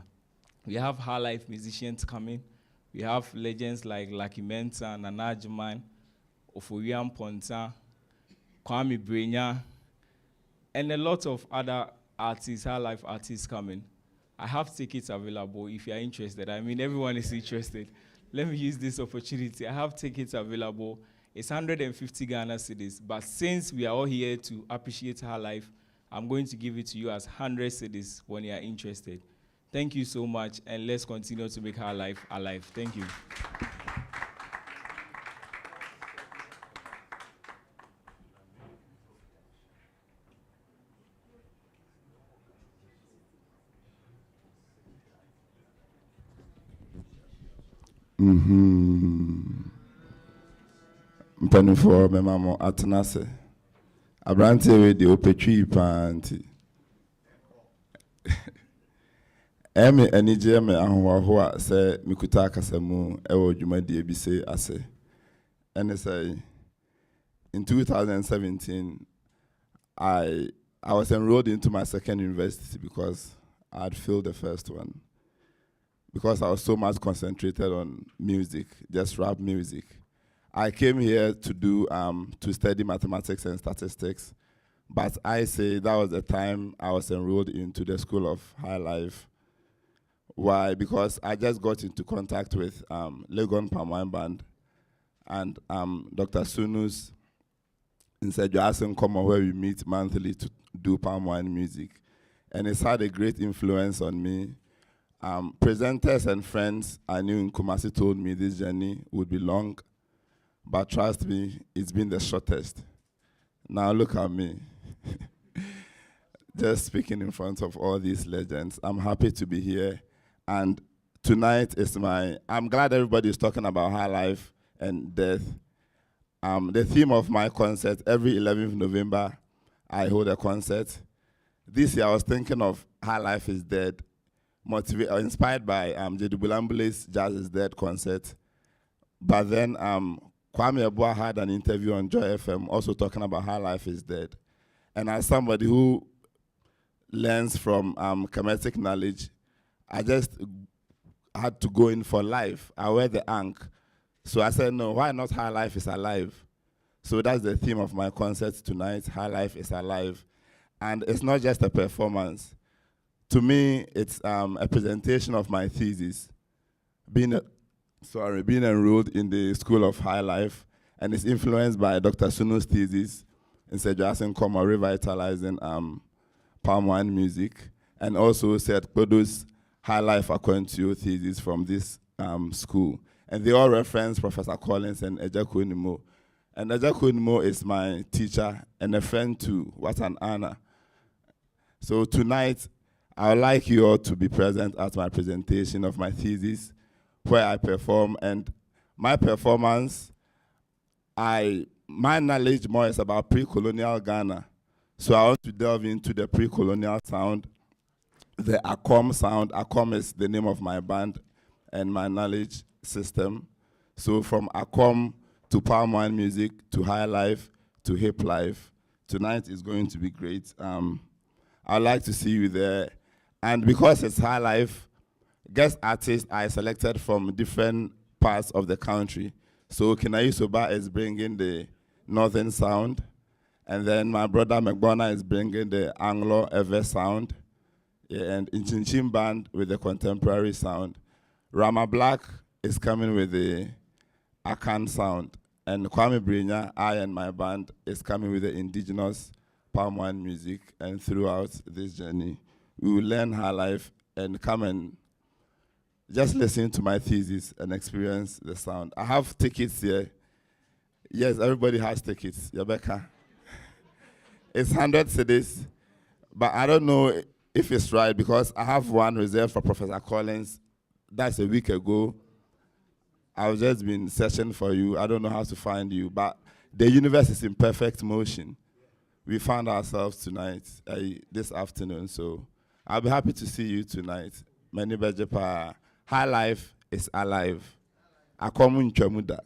We have Highlife musicians coming. We have legends like Lucky Mensah, Nana Ajuman, Oforian Ponta, Kwame Brenya, and a lot of other artists, Highlife artists coming. I have tickets available if you are interested. I mean, everyone is interested. Let me use this opportunity. I have tickets available. It's 150 Ghana cedis, but since we are all here to appreciate Highlife, I'm going to give it to you as 100 cedis when you are interested. Thank you so much, and let's continue to make Highlife alive. Thank you. Mpanimfoɔ mɛma mo atena ase. Aberanteɛ wei deɛ ɔpɛtwi paa nti. Ɛme anigye me ahohoahoa sɛ mekuta akasa mu ɛwɔ dwumadie bi se ase. Ɛne sɛ in 2017 I was enrolled into my second university because I had failed the first one. Because I was so much concentrated on music, just rap music. I came here to study mathematics and statistics, but I say that was the time I was enrolled into the School of Highlife. Why? Because I just got into contact with Legon Palm Wine Band and Dr. Sunu's in Sejuasen Common, where we meet monthly to do palm wine music. And it's had a great influence on me. Presenters and friends I knew in Kumasi told me this journey would be long, but trust me, it's been the shortest. Now look at me. Just speaking in front of all these legends. I'm happy to be here. And tonight is I'm glad everybody is talking about high life and death. The theme of my concert, every 11th November, I hold a concert. This year I was thinking of High Life is Dead, inspired by Jedu Bulambule's Jazz is Dead concert. But then Kwame Abua had an interview on Joy FM also talking about High Life is Dead. And as somebody who learns from Kemetic knowledge, I just had to go in for life. I wear the ankh. So I said, no, why not High Life is Alive? So that's the theme of my concert tonight, High Life is Alive. And it's not just a performance. To me, it's a presentation of my thesis. Being enrolled in the School of High Life, and it's influenced by Dr. Sunu's thesis in Sejuasen Koma, revitalizing palm wine music, and also Seth Kodo's High Life according to your thesis from this school. And they all reference Professor Collins and Ejaku Nimo. And Ejaku Nimo is my teacher and a friend too. What an honor. So tonight, I would like you all to be present at my presentation of my thesis, where I perform. And my performance, my knowledge more is about pre-colonial Ghana. So I want to delve into the pre-colonial sound, the Akom sound. Akom is the name of my band and my knowledge system. So from Akom to palm wine music to high life to hip life, tonight is going to be great. I'd like to see you there. And because it's high life, guest artists I selected from different parts of the country. So Kinayi Soba is bringing the northern sound, and then my brother McBona is bringing the Anglo-Ewe sound, and Inchinchim Band with the contemporary sound. Rama Black is coming with the Akan sound, and Kwame Brinya, I and my band, is coming with the indigenous palm wine music. And throughout this journey, we will learn high life and come and just listen to my thesis and experience the sound. I have tickets here. Yes, everybody has tickets. Rebecca. It's 100 cedis, but I don't know if it's right because I have one reserved for Professor Collins. That's a week ago. I've just been searching for you. I don't know how to find you, but the universe is in perfect motion. We found ourselves tonight, this afternoon, so I'll be happy to see you tonight. Many Bejepa, High Life is Alive. Akomu Nchemuda.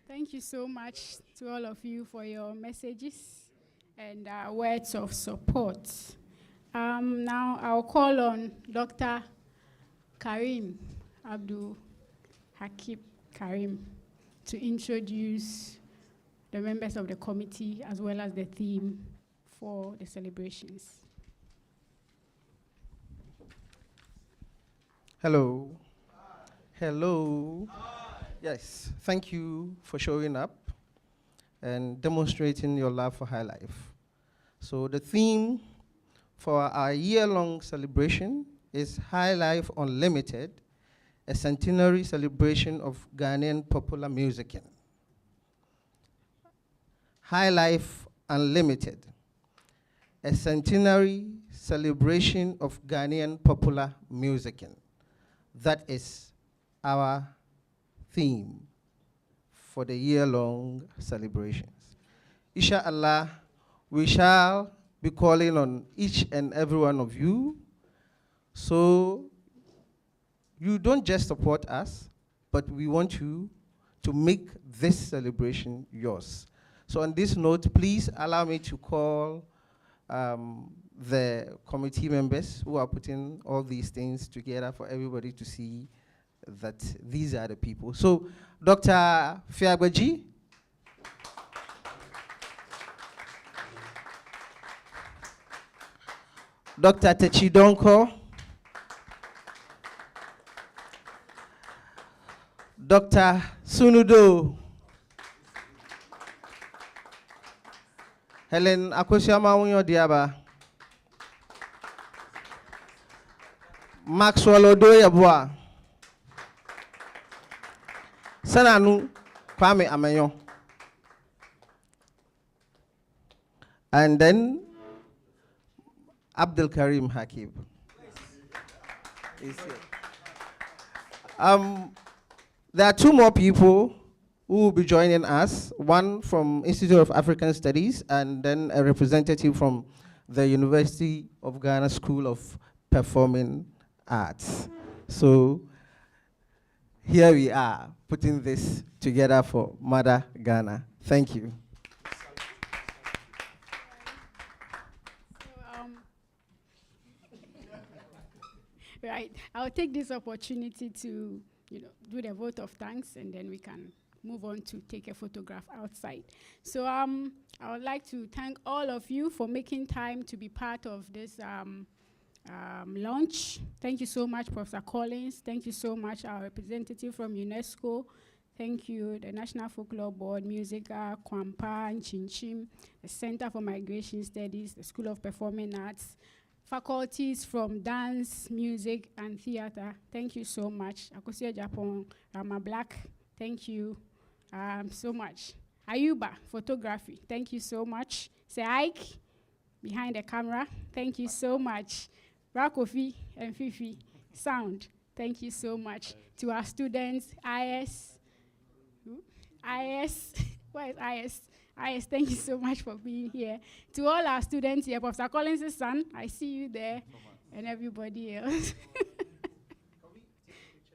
Thank you so much to all of you for your messages and words of support. Now I'll call on Dr. Karim Abdul Hakim Karim to introduce the members of the committee as well as the theme for the celebrations. Hello. Hello. Yes, thank you for showing up and demonstrating your love for high life. So the theme for our year-long celebration is High Life Unlimited, a centenary celebration of Ghanaian popular music. High Life Unlimited. a centenary celebration of Ghanaian popular music. That is our theme for the year-long celebrations. Inshallah, we shall be calling on each and every one of you, so you don't just support us, but we want you to make this celebration yours. So on this note, please allow me to call the committee members who are putting all these things together for everybody to see that these are the people. So, Dr. Fiagbaji, Dr. Techidonko, Dr. Sunudo, Helen Akosiama Unyo Diaba, Maxwell Odoyabwa, Sananu Kwame Amayo, and then Abdul Karim Hakib. There are two more people who will be joining us, one from Institute of African Studies and then a representative from the University of Ghana School of Performing Arts. So here we are, putting this together for Mother Ghana. Thank you. Right, I'll take this opportunity to, do the vote of thanks, and then we can move on to take a photograph outside. So I would like to thank all of you for making time to be part of this launch. Thank you so much, Professor Collins. Thank you so much, our representative from UNESCO. Thank you, the National Folklore Board, Musica, Kwampa, and Chinchim, the Center for Migration Studies, the School of Performing Arts, faculties from dance, music, and theater. Thank you so much. Akosia Japan, Rama Black, thank you so much. Ayuba, photography, thank you so much. Ike, behind the camera, thank you so much. Rakofi and Fifi, sound, thank you so much. To our students, IS, where is IS? IS, thank you so much for being here. To all our students here, Professor Collins' son, I see you there, and everybody else.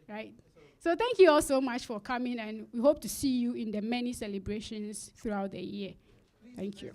Right. So thank you all so much for coming, and we hope to see you in the many celebrations throughout the year. Thank you.